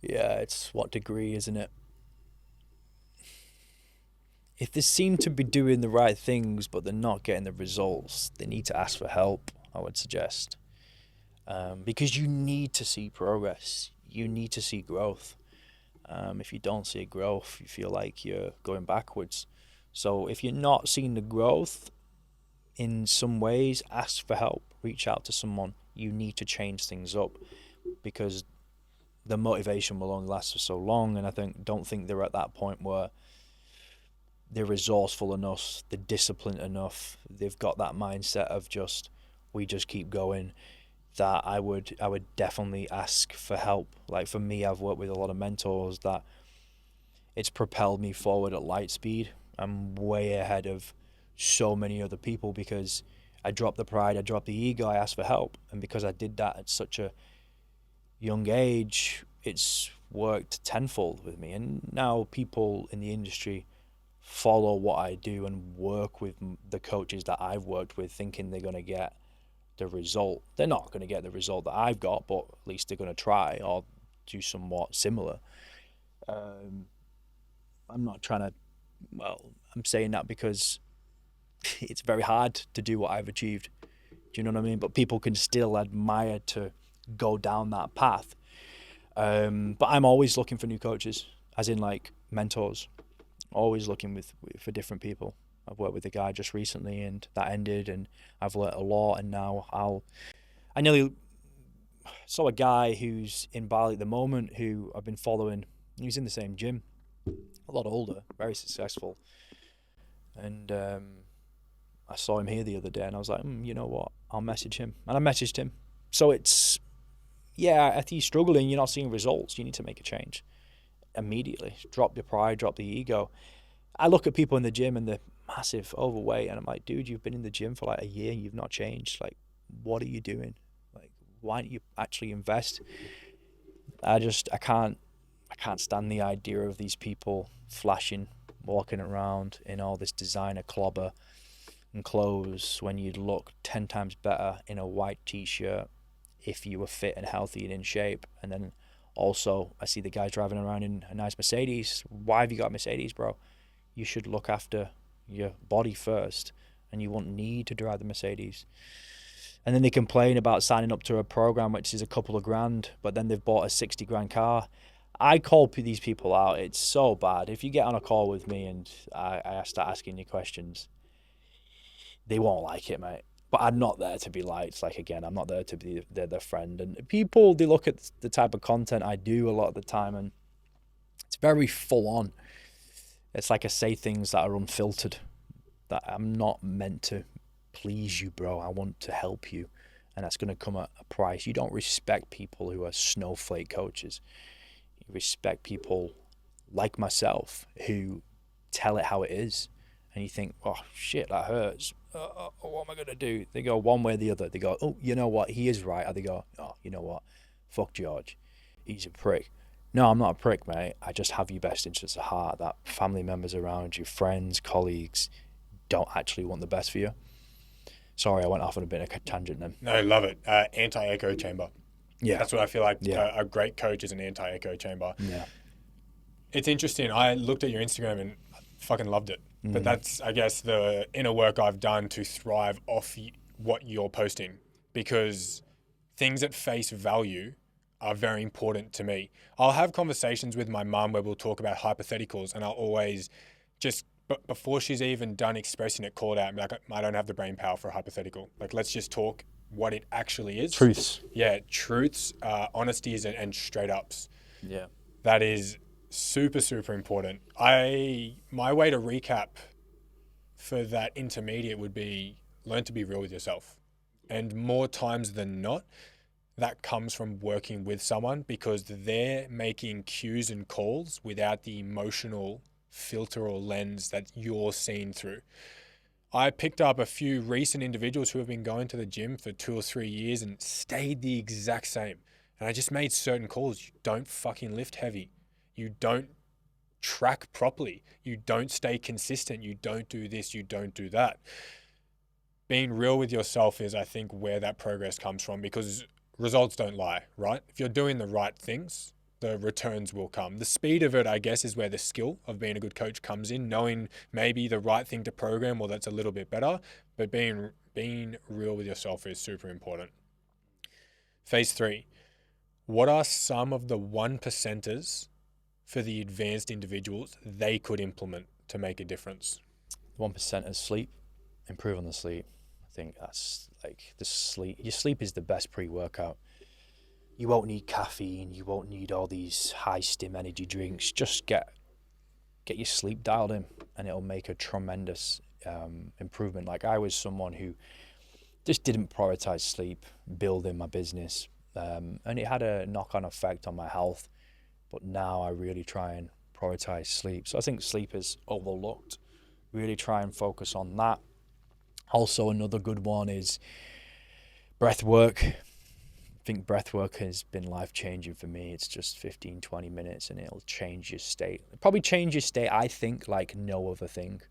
Yeah, it's what degree, isn't it? If they seem to be doing the right things, but they're not getting the results, they need to ask for help, I would suggest. Because you need to see progress. You need to see growth. If you don't see growth, you feel like you're going backwards. So if you're not seeing the growth in some ways, ask for help. Reach out to someone. You need to change things up because the motivation will only last for so long. And don't think they're at that point where they're resourceful enough, they're disciplined enough, they've got that mindset of we just keep going. That I would definitely ask for help. Like for me, I've worked with a lot of mentors that it's propelled me forward at light speed. I'm way ahead of so many other people because I dropped the pride, I dropped the ego, I asked for help. And because I did that at such a young age, it's worked tenfold with me. And now people in the industry follow what I do and work with the coaches that I've worked with thinking they're going to get the result. They're not going to get the result that I've got, but at least they're going to try or do somewhat similar. I'm not trying to, I'm saying that because it's very hard to do what I've achieved. Do you know what I mean? But people can still admire to go down that path. But I'm always looking for new coaches, as in like mentors, always looking for different people. I've worked with a guy just recently and that ended and I've learnt a lot, and now I nearly saw a guy who's in Bali at the moment who I've been following. He's in the same gym, a lot older, very successful. And I saw him here the other day and I was like, you know what, I'll message him. And I messaged him. So it's, if you're struggling, you're not seeing results, you need to make a change immediately. Drop the pride, drop the ego. I look at people in the gym and they're massive, overweight, and I'm like, dude, you've been in the gym for like a year and you've not changed. Like, what are you doing? Like, why don't you actually invest? I can't stand the idea of these people flashing, walking around in all this designer clobber and clothes when you'd look 10 times better in a white t-shirt if you were fit and healthy and in shape. And then also I see the guys driving around in a nice Mercedes. Why have you got a Mercedes, bro? You should look after your body first, and you won't need to drive the Mercedes. And then they complain about signing up to a program which is a couple of grand, but then they've bought a 60 grand car. I call these people out. It's so bad. If you get on a call with me and I start asking you questions, they won't like it, mate. But I'm not there to be liked. Like, again, I'm not there to be their friend. And people, they look at the type of content I do a lot of the time, and it's very full on. It's like I say things that are unfiltered, that I'm not meant to please you, bro. I want to help you. And that's going to come at a price. You don't respect people who are snowflake coaches. You respect people like myself who tell it how it is. And you think, oh, shit, that hurts. What am I going to do? They go one way or the other. They go, oh, you know what? He is right. Or they go, oh, you know what? Fuck George. He's a prick. No, I'm not a prick, mate. I just have your best interests at heart. That family members around you, friends, colleagues, don't actually want the best for you. Sorry, I went off on a bit of a tangent then. No, love it. Anti-echo chamber. Yeah. That's what I feel like. Yeah. A great coach is an anti-echo chamber. Yeah. It's interesting. I looked at your Instagram and fucking loved it. But that's, I guess, the inner work I've done to thrive off what you're posting. Because things at face value are very important to me. I'll have conversations with my mum where we'll talk about hypotheticals, and I'll always just, but before she's even done expressing it, call it out and be like, I don't have the brain power for a hypothetical. Like, let's just talk what it actually is. Truths. Yeah, truths, honesties, and straight ups. Yeah. That is super, super important. My way to recap for that intermediate would be learn to be real with yourself. And more times than not, that comes from working with someone because they're making cues and calls without the emotional filter or lens that you're seen through. I picked up a few recent individuals who have been going to the gym for 2 or 3 years and stayed the exact same. And I just made certain calls. You don't fucking lift heavy. You don't track properly. You don't stay consistent. You don't do this. You don't do that. Being real with yourself is, I think, where that progress comes from, because results don't lie, right? If you're doing the right things, the returns will come. The speed of it, I guess, is where the skill of being a good coach comes in, knowing maybe the right thing to program or that's a little bit better, but being real with yourself is super important. Phase 3. What are some of the 1%ers for the advanced individuals they could implement to make a difference? 1% is sleep. Improve on the sleep. I think that's like the sleep. Your sleep is the best pre-workout. You won't need caffeine. You won't need all these high stim energy drinks. Just get your sleep dialed in, and it'll make a tremendous improvement. Like, I was someone who just didn't prioritize sleep, building my business, and it had a knock-on effect on my health. But now I really try and prioritize sleep. So I think sleep is overlooked. Really try and focus on that. Also, another good one is breath work. I think breath work has been life-changing for me. It's just 15, 20 minutes and it'll change your state. It'll probably change your state, I think, like no other thing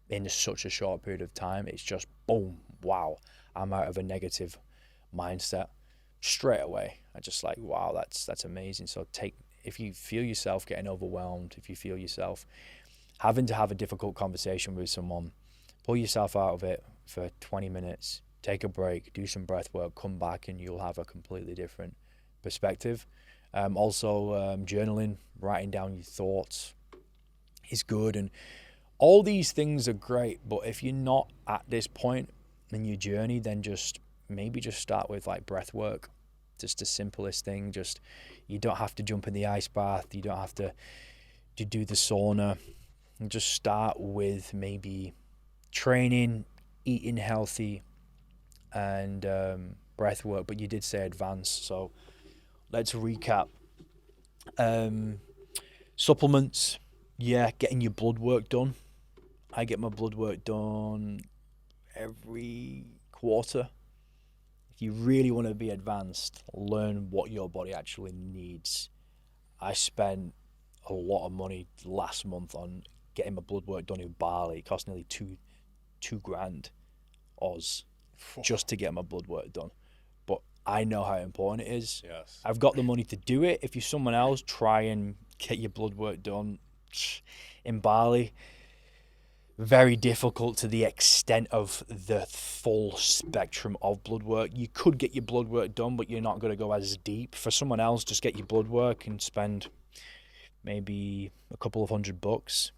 in such a short period of time. It's just boom, wow, I'm out of a negative mindset straight away. I just like, wow, that's amazing. So if you feel yourself getting overwhelmed, if you feel yourself having to have a difficult conversation with someone, pull yourself out of it for 20 minutes, take a break, do some breath work, come back, and you'll have a completely different perspective. Also, journaling, writing down your thoughts is good. And all these things are great, but if you're not at this point in your journey, then maybe just start with like breath work. Just the simplest thing. Just, you don't have to jump in the ice bath. You don't have to do the sauna. And just start with maybe training, eating healthy, and breath work. But you did say advanced, so let's recap. Supplements, getting your blood work done. I get my blood work done every quarter. If you really want to be advanced, learn what your body actually needs. I spent a lot of money last month on getting my blood work done in Bali. It cost nearly two grand Oz just to get my blood work done. But I know how important it is. Yes. I've got the money to do it. If you're someone else, try and get your blood work done in Bali. Very difficult to the extent of the full spectrum of blood work. You could get your blood work done, but you're not going to go as deep. For someone else, just get your blood work and spend maybe a couple of $100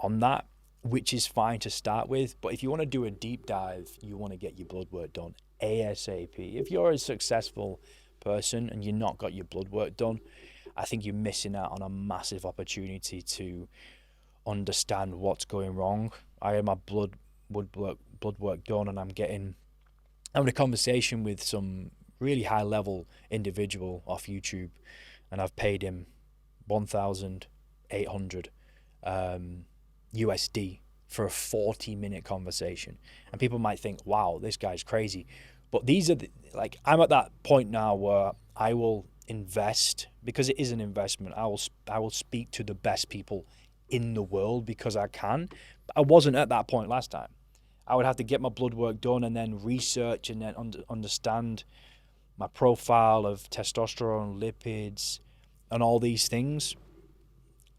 on that, which is fine to start with. But if you want to do a deep dive, you want to get your blood work done ASAP. If you're a successful person and you're not got your blood work done, I think you're missing out on a massive opportunity to understand what's going wrong. I had my blood work done, and I'm having a conversation with some really high level individual off YouTube, and I've paid him 1,800 USD for a 40-minute conversation. And people might think, wow, this guy's crazy. But these are I'm at that point now where I will invest, because it is an investment. I will speak to the best people in the world because I can. I wasn't at that point last time. I would have to get my blood work done and then research and then understand my profile of testosterone, lipids, and all these things.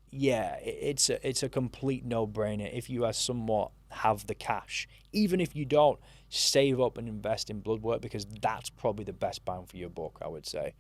Yeah, it's a complete no-brainer. If you somewhat have the cash, even if you don't, save up and invest in blood work, because that's probably the best bang for your buck, I would say.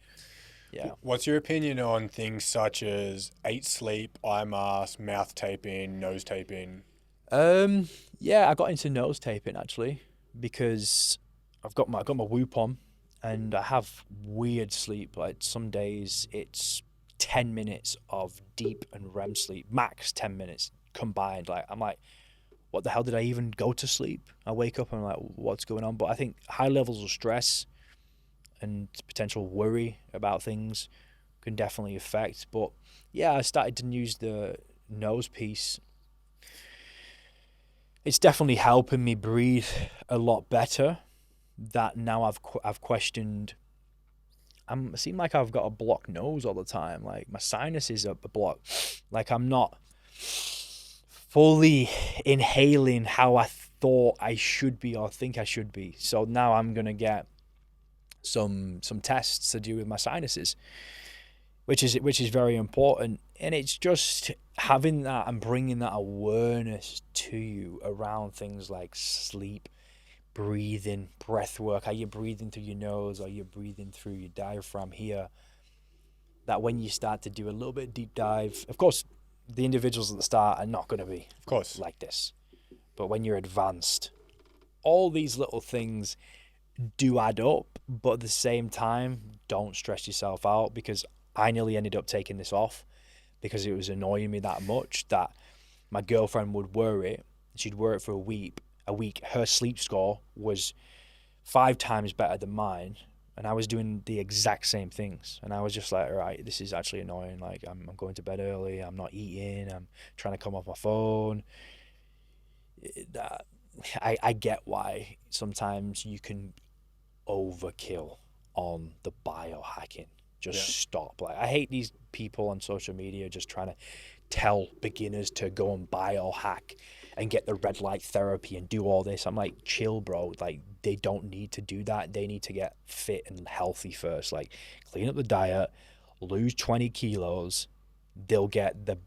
Yeah. What's your opinion on things such as 8 sleep, eye mask, mouth taping, nose taping? Yeah, I got into nose taping actually because I've got my Whoop on, and I have weird sleep. Like some days it's 10 minutes of deep and REM sleep, max 10 minutes combined. Like I'm like, what the hell did I even go to sleep? I wake up and I'm like, what's going on? But I think high levels of stress and potential worry about things can definitely affect. But yeah, I started to use the nose piece. It's definitely helping me breathe a lot better. That now I've questioned. I seem like I've got a blocked nose all the time. Like my sinuses are blocked. Like I'm not fully inhaling how I thought I should be or think I should be. So now I'm gonna get some tests to do with my sinuses, which is very important. And it's just having that and bringing that awareness to you around things like sleep, breathing, breath work. Are you breathing through your nose or are you breathing through your diaphragm here? That when you start to do a little bit deep dive, of course, the individuals at the start are not going to be Of course. like this. But when you're advanced, all these little things do add up, but at the same time, don't stress yourself out, because I nearly ended up taking this off because it was annoying me that much that my girlfriend would wear it. She'd wear it for a week. Her sleep score was 5 times better than mine, and I was doing the exact same things. And I was just like, all right, this is actually annoying. Like I'm going to bed early. I'm not eating. I'm trying to come off my phone. I get why sometimes you can overkill on the biohacking. Just stop. Like I hate these people on social media just trying to tell beginners to go and biohack and get the red light therapy and do all this. I'm like, chill, bro. Like they don't need to do that. They need to get fit and healthy first. Like clean up the diet, lose 20 kilos. They'll get the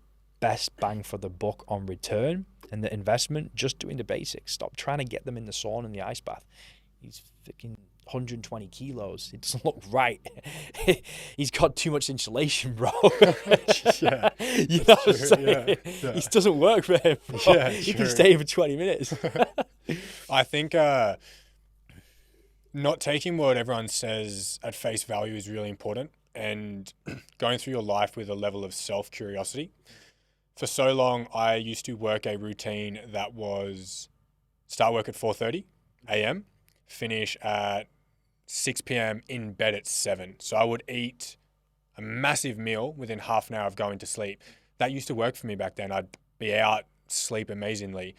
best bang for the buck on return and the investment just doing the basics. Stop trying to get them in the sauna and the ice bath. He's freaking 120 kilos. It doesn't look right. He's got too much insulation, bro. Yeah, You know what I'm saying? Yeah. It doesn't work for him, bro. Yeah, He true. can stay for 20 minutes. I think not taking what everyone says at face value is really important, and going through your life with a level of self-curiosity. For so long, I used to work a routine that was start work at 4:30 a.m., finish at 6 p.m., in bed at 7. So I would eat a massive meal within half an hour of going to sleep. That used to work for me back then. I'd be out, sleep amazingly.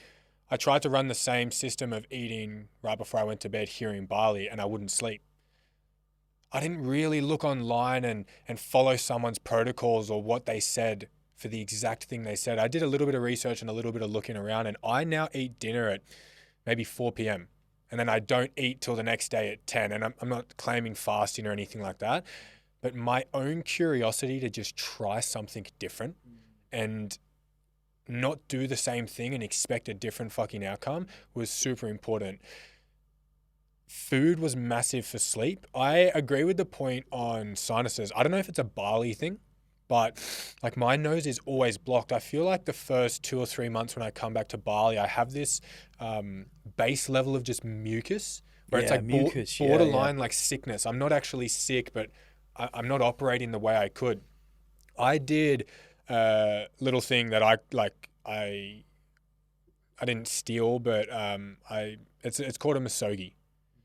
I tried to run the same system of eating right before I went to bed here in Bali, and I wouldn't sleep. I didn't really look online and follow someone's protocols or what they said for the exact thing they said. I did a little bit of research and a little bit of looking around, and I now eat dinner at maybe 4 p.m. And then I don't eat till the next day at 10. And I'm not claiming fasting or anything like that, but my own curiosity to just try something different and not do the same thing and expect a different fucking outcome was super important. Food was massive for sleep. I agree with the point on sinuses. I don't know if it's a Bali thing, but like my nose is always blocked. I feel like the first 2 or 3 months when I come back to Bali, I have this base level of just mucus where it's like mucus, borderline like sickness. I'm not actually sick, but I'm not operating the way I could. I did a little thing that I didn't steal, but it's called a misogi.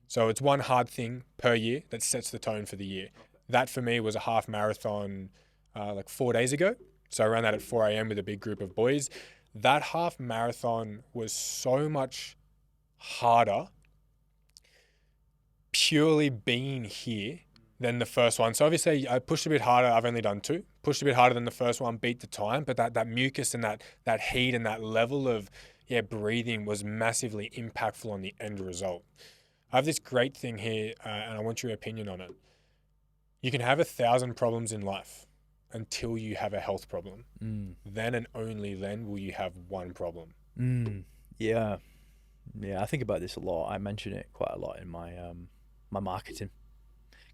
So it's one hard thing per year that sets the tone for the year. That for me was a half marathon like 4 days ago. So I ran that at 4 a.m. with a big group of boys. That half marathon was so much harder purely being here than the first one. So obviously I pushed a bit harder. I've only done 2. Pushed a bit harder than the first one, beat the time. But that mucus and that heat and that level of breathing was massively impactful on the end result. I have this great thing here, and I want your opinion on it. You can have 1,000 problems in life until you have a health problem. Then and only then will you have one problem. Yeah, I think about this a lot. I mention it quite a lot in my my marketing,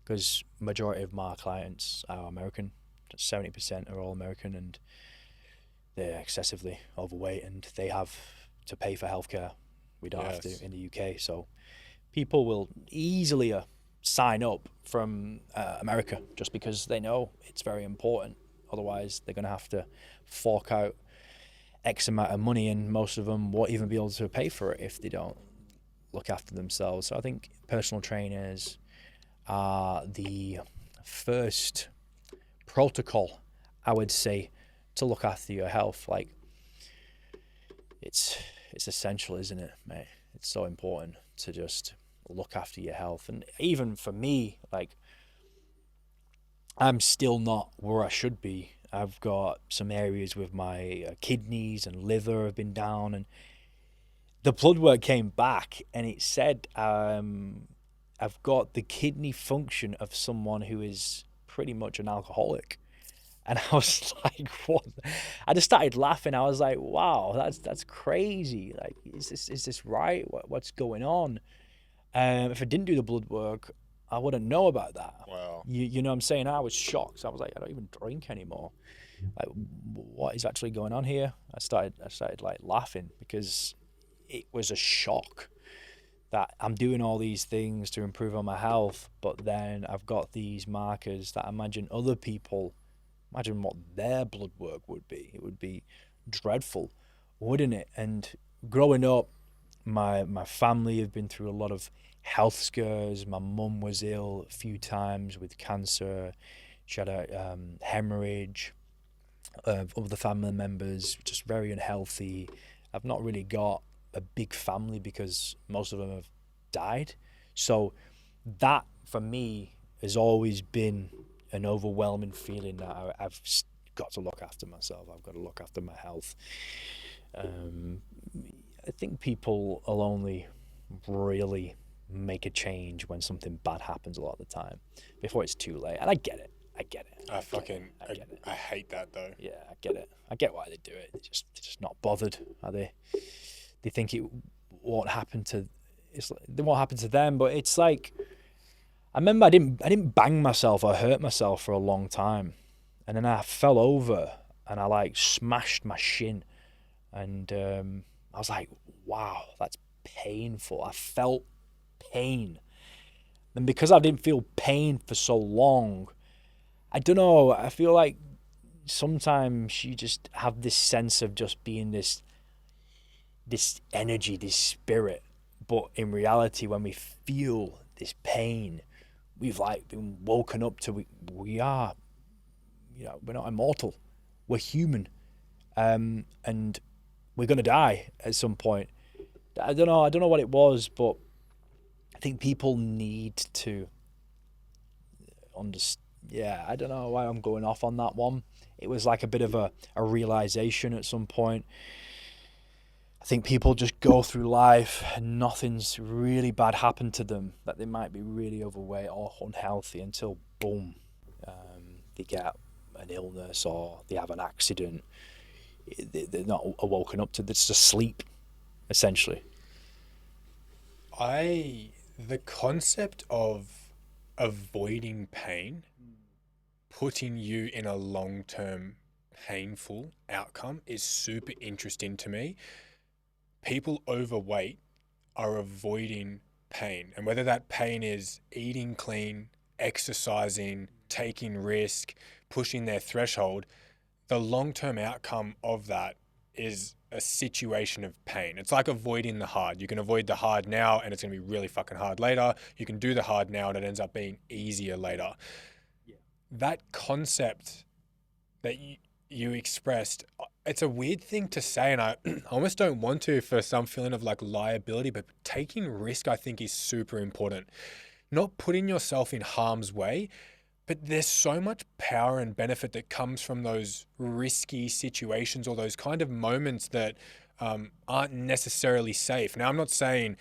because majority of my clients are American. 70% are all American, and they're excessively overweight, and they have to pay for healthcare. We don't have to in the UK. So people will easily sign up from America just because they know it's very important. Otherwise, they're going to have to fork out X amount of money, and most of them won't even be able to pay for it if they don't look after themselves. So I think personal trainers are the first protocol, I would say, to look after your health. Like, it's essential, isn't it, mate? It's so important to just look after your health. And even for me, like, I'm still not where I should be. I've got some areas with my kidneys and liver have been down, and the blood work came back and it said I've got the kidney function of someone who is pretty much an alcoholic. And I was like, what? I just started laughing. I was like, wow, that's crazy. Like, is this right? What's going on? If I didn't do the blood work, I wouldn't know about that. Wow. You know what I'm saying? I was shocked. I was like, I don't even drink anymore. Like, what is actually going on here? I started like laughing because it was a shock that I'm doing all these things to improve on my health, but then I've got these markers that I imagine other people, imagine what their blood work would be. It would be dreadful, wouldn't it? And growing up, my family have been through a lot of health scares. My mum was ill a few times with cancer. She had a hemorrhage. Other family members just very unhealthy. I've not really got a big family because most of them have died. So that for me has always been an overwhelming feeling that I've got to look after myself. I've got to look after my health. I think people will only really make a change when something bad happens a lot of the time before it's too late. And I get it. I get it. I get it. I hate that though. Yeah, I get it. I get why they do it. They're just not bothered, are they? They think it won't happen to. It won't happen to them. But it's like, I remember I didn't bang myself or hurt myself for a long time, and then I fell over and I like smashed my shin, and I was like, wow, that's painful. I felt pain, and because I didn't feel pain for so long, I don't know, I feel like sometimes you just have this sense of just being this energy, this spirit. But in reality, when we feel this pain, we've like been woken up to we are, we're not immortal. We're human. And we're going to die at some point. I don't know what it was, but I think people need to understand. Yeah, I don't know why I'm going off on that one. It was like a bit of a realization at some point. I think people just go through life and nothing's really bad happened to them, that they might be really overweight or unhealthy until boom, they get an illness or they have an accident. They're not awoken up to this, just sleep, essentially. The concept of avoiding pain, putting you in a long-term painful outcome is super interesting to me. People overweight are avoiding pain, and whether that pain is eating clean, exercising, taking risk, pushing their threshold, the long-term outcome of that is a situation of pain. It's like avoiding the hard. You can avoid the hard now and it's going to be really fucking hard later. You can do the hard now and it ends up being easier later. Yeah. That concept that you expressed, it's a weird thing to say, and I almost don't want to for some feeling of like liability, but taking risk I think is super important. Not putting yourself in harm's way, but there's so much power and benefit that comes from those risky situations or those kind of moments that aren't necessarily safe. Now, I'm not saying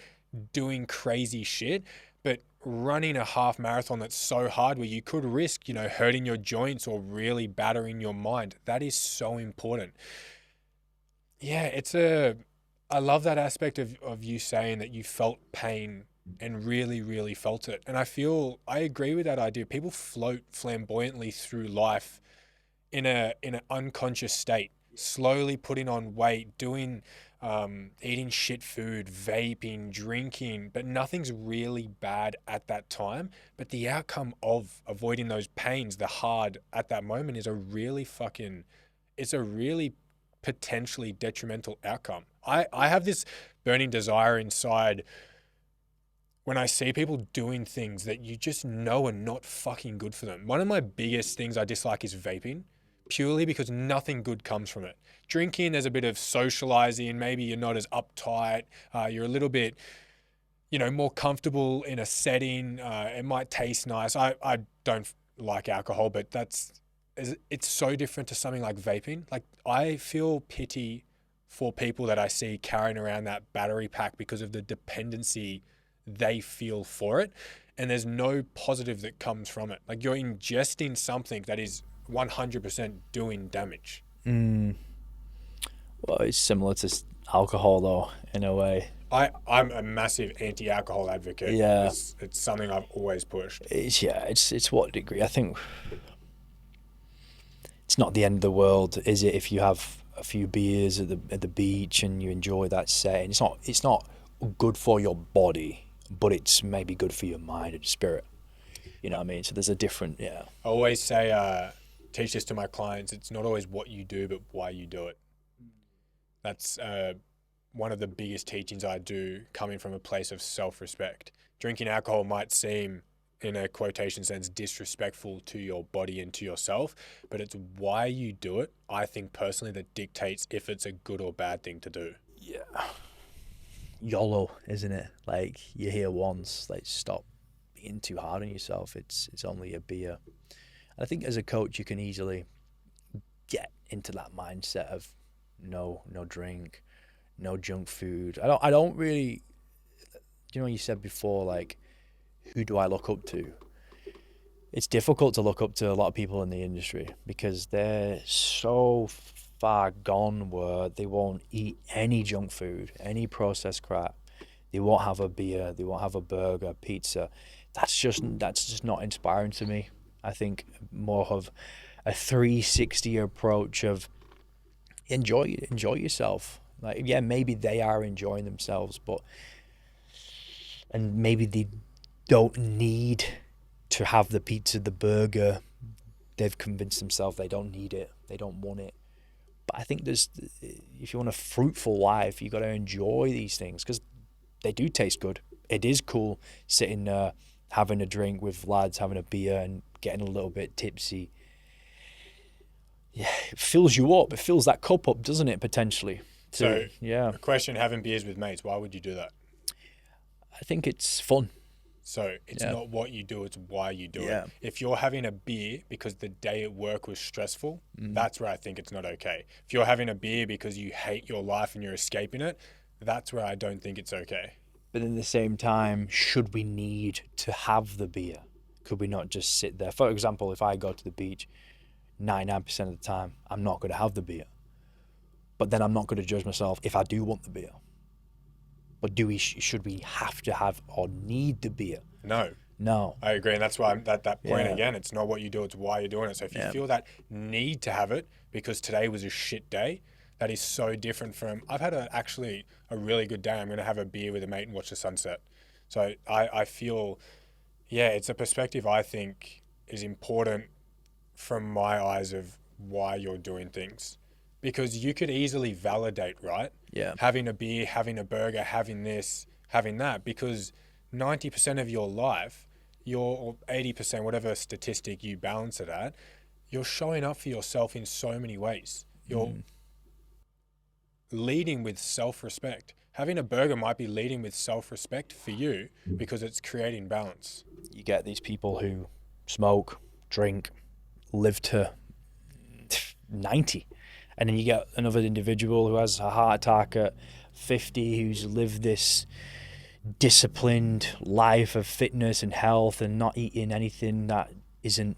doing crazy shit, but running a half marathon that's so hard where you could risk, hurting your joints or really battering your mind. That is so important. Yeah, I love that aspect of you saying that you felt pain and really, really felt it. And I agree with that idea. People float flamboyantly through life in an unconscious state, slowly putting on weight, eating shit food, vaping, drinking, but nothing's really bad at that time. But the outcome of avoiding those pains, the hard at that moment, it's a really potentially detrimental outcome. I have this burning desire inside when I see people doing things that you just know are not fucking good for them. One of my biggest things I dislike is vaping, purely because nothing good comes from it. Drinking, there's a bit of socializing. Maybe you're not as uptight. You're a little bit, more comfortable in a setting. It might taste nice. I don't like alcohol, but it's so different to something like vaping. Like, I feel pity for people that I see carrying around that battery pack because of the dependency they feel for it, and there's no positive that comes from it. Like, you're ingesting something that is 100% doing damage. Well, it's similar to alcohol, though, in a way. I'm a massive anti-alcohol advocate. Yeah, it's something I've always pushed. It's what degree. I think it's not the end of the world, is it? If you have a few beers at the beach and you enjoy that setting, it's not good for your body, but it's maybe good for your mind and spirit. You know what I mean? So there's a different, I always say, teach this to my clients, it's not always what you do, but why you do it. That's one of the biggest teachings I do, coming from a place of self-respect. Drinking alcohol might seem, in a quotation sense, disrespectful to your body and to yourself, but it's why you do it, I think personally, that dictates if it's a good or bad thing to do. Yeah. YOLO, isn't it? Like, you're here once, like, stop being too hard on yourself. It's only a beer. I think as a coach, you can easily get into that mindset of no drink, no junk food. I don't really, you said before, like, who do I look up to? It's difficult to look up to a lot of people in the industry because they're so far gone where they won't eat any junk food, any processed crap. They won't have a beer, they won't have a burger, pizza. That's just not inspiring to me. I think more of a 360 approach of enjoy yourself. Like, yeah, maybe they are enjoying themselves, and maybe they don't need to have the pizza, the burger. They've convinced themselves they don't need it, they don't want it. But I think if you want a fruitful life, you got to enjoy these things because they do taste good. It is cool sitting having a drink with lads, having a beer and getting a little bit tipsy. Yeah, it fills you up. It fills that cup up, doesn't it, potentially? So, the question, having beers with mates, why would you do that? I think it's fun. So it's not what you do, it's why you do it. If you're having a beer because the day at work was stressful, that's where I think it's not okay. If you're having a beer because you hate your life and you're escaping it, that's where I don't think it's okay. But at the same time, should we need to have the beer? Could we not just sit there? For example, if I go to the beach, 99% of the time, I'm not going to have the beer. But then I'm not going to judge myself if I do want the beer. But should we have to have or need the beer? No. I agree, and that's why I'm at that point again. It's not what you do, it's why you're doing it. So if you feel that need to have it because today was a shit day, that is so different from, I've had actually a really good day, I'm going to have a beer with a mate and watch the sunset. So I feel, it's a perspective I think is important from my eyes of why you're doing things. Because you could easily validate, right? Yeah. Having a beer, having a burger, having this, having that, because 90% of your life, or 80%, whatever statistic you balance it at, you're showing up for yourself in so many ways. You're leading with self-respect. Having a burger might be leading with self-respect for you because it's creating balance. You get these people who smoke, drink, live to 90. And then you get another individual who has a heart attack at 50, who's lived this disciplined life of fitness and health and not eating anything that isn't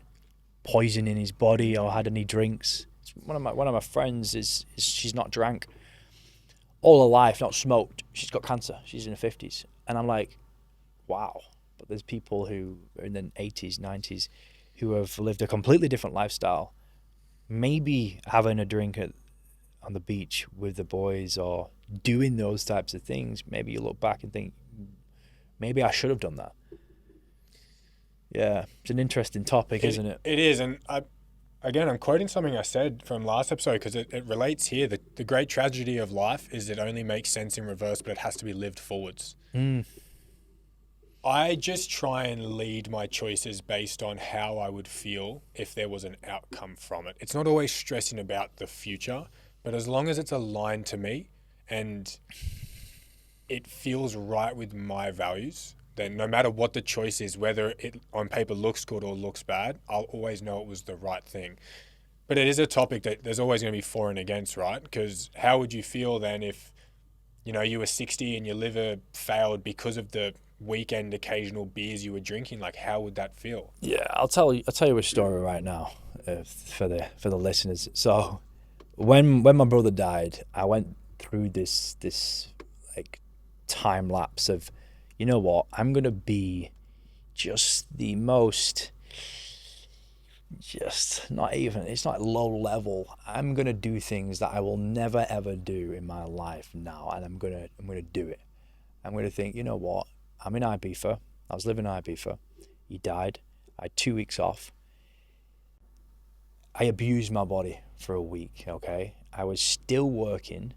poisoning his body or had any drinks. One of my friends is she's not drank all her life, not smoked. She's got cancer. She's in her 50s. And I'm like, wow. But there's people who are in the 80s, 90s who have lived a completely different lifestyle, maybe having a drink on the beach with the boys or doing those types of things. Maybe you look back and think, maybe I should have done that. Yeah, it's an interesting topic, isn't it? It is. And I'm quoting something I said from last episode because it relates here. The great tragedy of life is it only makes sense in reverse, but it has to be lived forwards. I just try and lead my choices based on how I would feel if there was an outcome from it. It's not always stressing about the future, but as long as it's aligned to me and it feels right with my values, then no matter what the choice is, whether it on paper looks good or looks bad, I'll always know it was the right thing. But it is a topic that there's always going to be for and against, right? Because how would you feel then if, you were 60 and your liver failed because of the weekend occasional beers you were drinking? Like, how would that feel? Yeah, I'll tell you a story right now for the listeners. So when my brother died, I went through this like time lapse of, you know what, I'm gonna be just the most, just not even, it's not low level. I'm gonna do things that I will never ever do in my life now, and I'm gonna do it. I'm gonna think, you know what, I'm in Ibiza. I was living in Ibiza. He died. I had 2 weeks off. I abused my body for a week, okay? I was still working,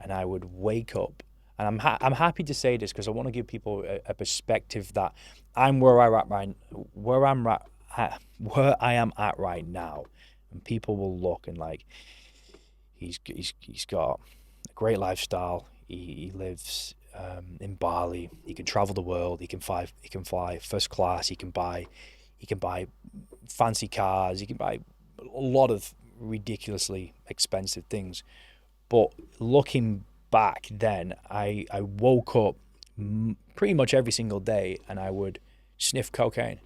and I would wake up, and I'm happy to say this because I want to give people a perspective that I'm where I am at right now, and people will look and like, he's got a great lifestyle. He lives in Bali. He can travel the world. He can fly first class. He can buy fancy cars. He can buy a lot of ridiculously expensive things. But looking back then, I woke up pretty much every single day and I would sniff cocaine.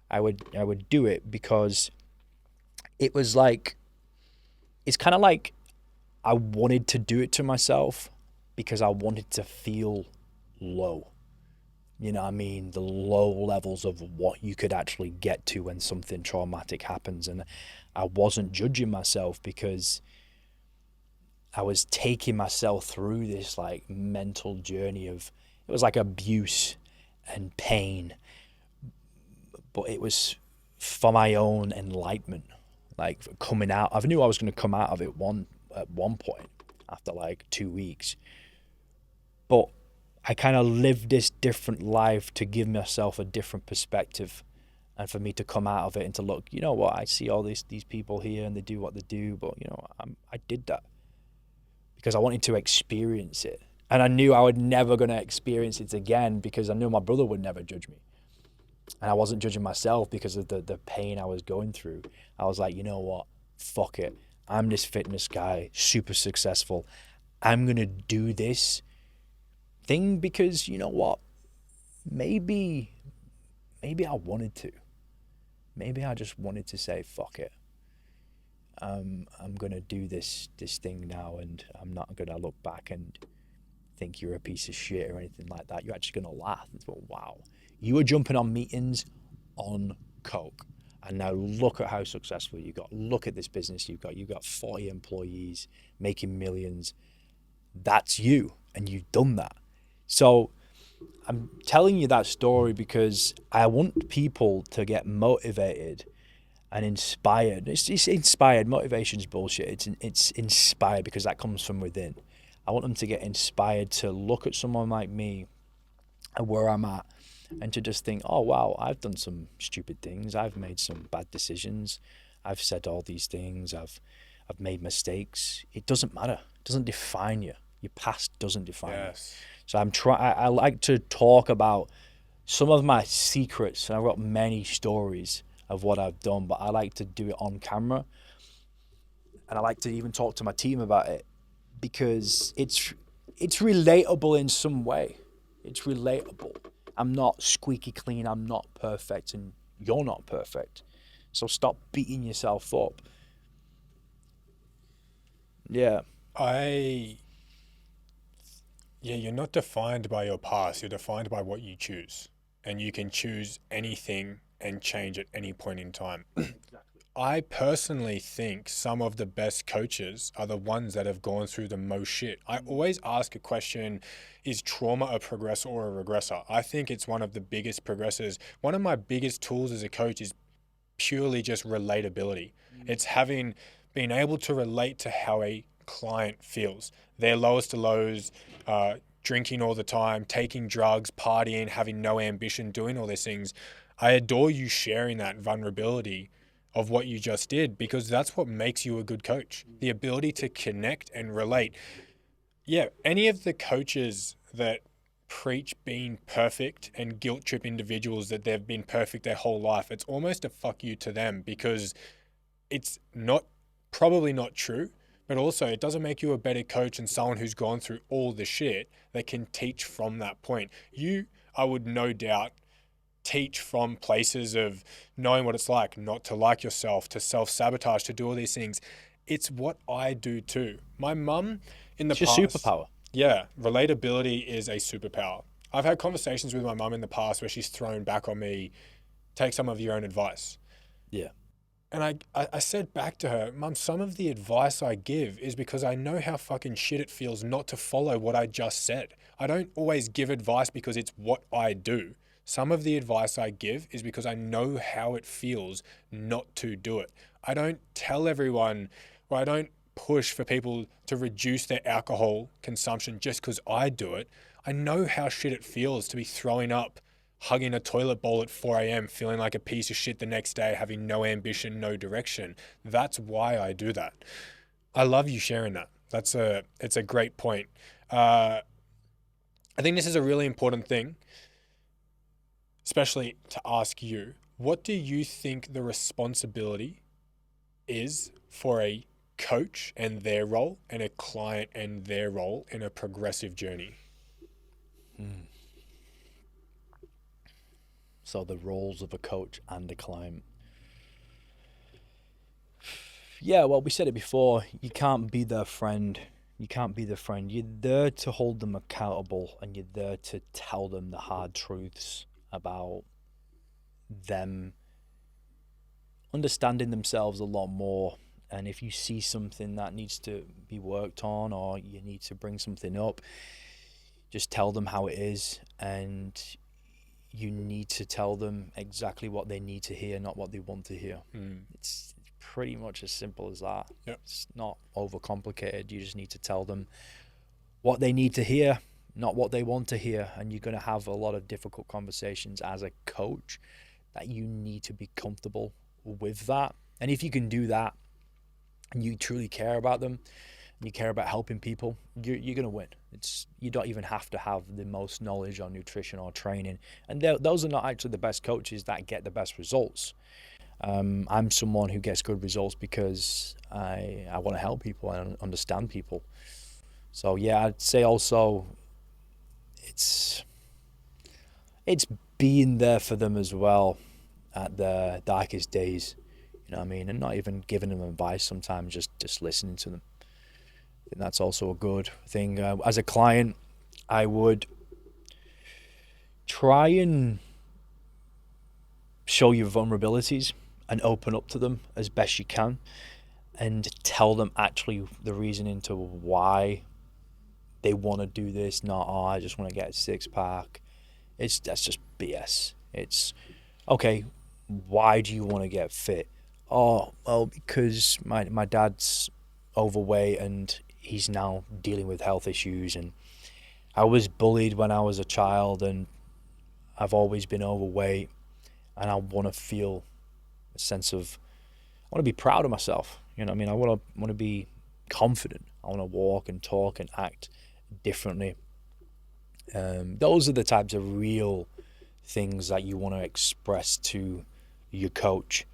I would do it because it was like, it's kind of like I wanted to do it to myself because I wanted to feel low. You know what I mean? The low levels of what you could actually get to when something traumatic happens. And I wasn't judging myself because I was taking myself through this like mental journey of, it was like abuse and pain, but it was for my own enlightenment, like coming out. I knew I was going to come out of it at one point after like 2 weeks, but I kind of lived this different life to give myself a different perspective, and for me to come out of it and to look, you know what, I see all these people here and they do what they do, but you know, I did that because I wanted to experience it, and I knew I was never going to experience it again because I knew my brother would never judge me, and I wasn't judging myself because of the pain I was going through. I was like, you know what, fuck it, I'm this fitness guy, super successful, I'm going to do this thing because, you know what, maybe I wanted to. Maybe I just wanted to say, fuck it. I'm going to do this thing now, and I'm not going to look back and think you're a piece of shit or anything like that. You're actually going to laugh and go, wow, you were jumping on meetings on coke, and now look at how successful you got. Look at this business you've got. You've got 40 employees making millions. That's you, and you've done that. So I'm telling you that story because I want people to get motivated and inspired. It's inspired. Motivation's bullshit. It's inspired because that comes from within. I want them to get inspired to look at someone like me and where I'm at, and to just think, oh wow, I've done some stupid things. I've made some bad decisions. I've said all these things. I've made mistakes. It doesn't matter. It doesn't define you. Your past doesn't define you. So I like to talk about some of my secrets, and I've got many stories of what I've done, but I like to do it on camera, and I like to even talk to my team about it because it's relatable in some way. It's relatable. I'm not squeaky clean. I'm not perfect, and you're not perfect. So stop beating yourself up. Yeah. Yeah, you're not defined by your past. You're defined by what you choose. and you can choose anything and change at any point in time. I personally think some of the best coaches are the ones that have gone through the most shit. I always ask a question, is trauma a progressor or a regressor? I think it's one of the biggest progressors. One of my biggest tools as a coach is purely just relatability. It's being able to relate to how a client feels, their lowest of lows, drinking all the time, taking drugs, partying, having no ambition, doing all these things. I adore you sharing that vulnerability of what you just did, because that's what makes you a good coach. The ability to connect and relate. Yeah, any of the coaches that preach being perfect and guilt trip individuals that they've been perfect their whole life, it's almost a fuck you to them, because it's probably not true, but also it doesn't make you a better coach than someone who's gone through all the shit that can teach from that point. I would no doubt teach from places of knowing what it's like not to like yourself, to self-sabotage, to do all these things. It's what I do too. My mum in the past... It's your superpower. Yeah, relatability is a superpower. I've had conversations with my mum in the past where she's thrown back on me, take some of your own advice. Yeah. And I said back to her, Mum, some of the advice I give is because I know how fucking shit it feels not to follow what I just said. I don't always give advice because it's what I do. Some of the advice I give is because I know how it feels not to do it. I don't tell everyone, or I don't push for people to reduce their alcohol consumption just because I do it. I know how shit it feels to be throwing up, hugging a toilet bowl at 4 a.m, feeling like a piece of shit the next day, having no ambition, no direction. That's why I do that. I love you sharing that. It's a great point. I think this is a really important thing, especially to ask you, what do you think the responsibility is for a coach and their role and a client and their role in a progressive journey? So the roles of a coach and a client. Yeah, well, we said it before. You can't be their friend. You can't be their friend. You're there to hold them accountable, and you're there to tell them the hard truths about them understanding themselves a lot more. And if you see something that needs to be worked on, or you need to bring something up, just tell them how it is, and you need to tell them exactly what they need to hear, not what they want to hear. It's pretty much as simple as that. Yep. It's not overcomplicated. You just need to tell them what they need to hear, not what they want to hear. And you're going to have a lot of difficult conversations as a coach that you need to be comfortable with that. And if you can do that and you truly care about them and you care about helping people, you're going to win. You don't even have to have the most knowledge on nutrition or training. And those are not actually the best coaches that get the best results. I'm someone who gets good results because I want to help people and understand people. So yeah, I'd say also it's being there for them as well at their darkest days. You know what I mean? And not even giving them advice sometimes, just listening to them. I think that's also a good thing. As a client, I would try and show your vulnerabilities and open up to them as best you can, and tell them actually the reasoning to why they want to do this, not, oh, I just want to get a six-pack. That's just BS. It's, okay, why do you want to get fit? Oh, well, because my dad's overweight and he's now dealing with health issues, and I was bullied when I was a child, and I've always been overweight, and I want to feel a sense of, I want to be proud of myself. You know what I mean? I want to be confident. I want to walk and talk and act differently. Those are the types of real things that you want to express to your coach.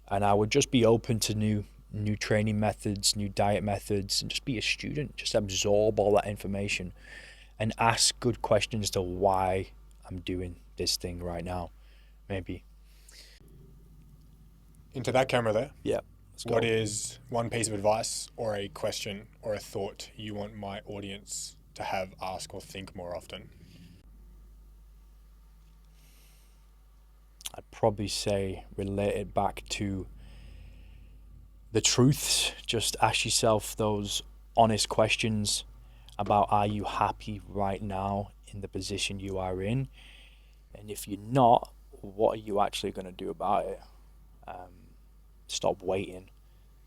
And I would just be open to new training methods, new diet methods, and just be a student. Just absorb all that information and ask good questions to why I'm doing this thing right now. Maybe. Into that camera there. Yeah. What is one piece of advice or a question or a thought you want my audience to have, ask, or think more often? I'd probably say relate it back to the truths. Just ask yourself those honest questions about, are you happy right now in the position you are in? And if you're not, what are you actually going to do about it? Stop waiting.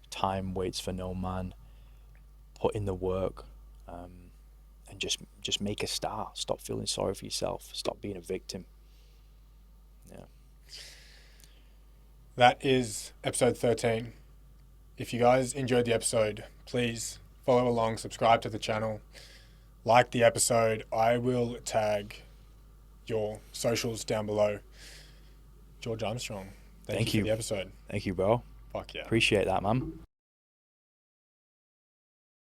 Time waits for no man. Put in the work, and just make a start. Stop feeling sorry for yourself. Stop being a victim. Yeah. That is episode 13. If you guys enjoyed the episode, please follow along, subscribe to the channel, like the episode. I will tag your socials down below. George Armstrong, thank you for the episode. Thank you, bro. Fuck yeah. Appreciate that, man.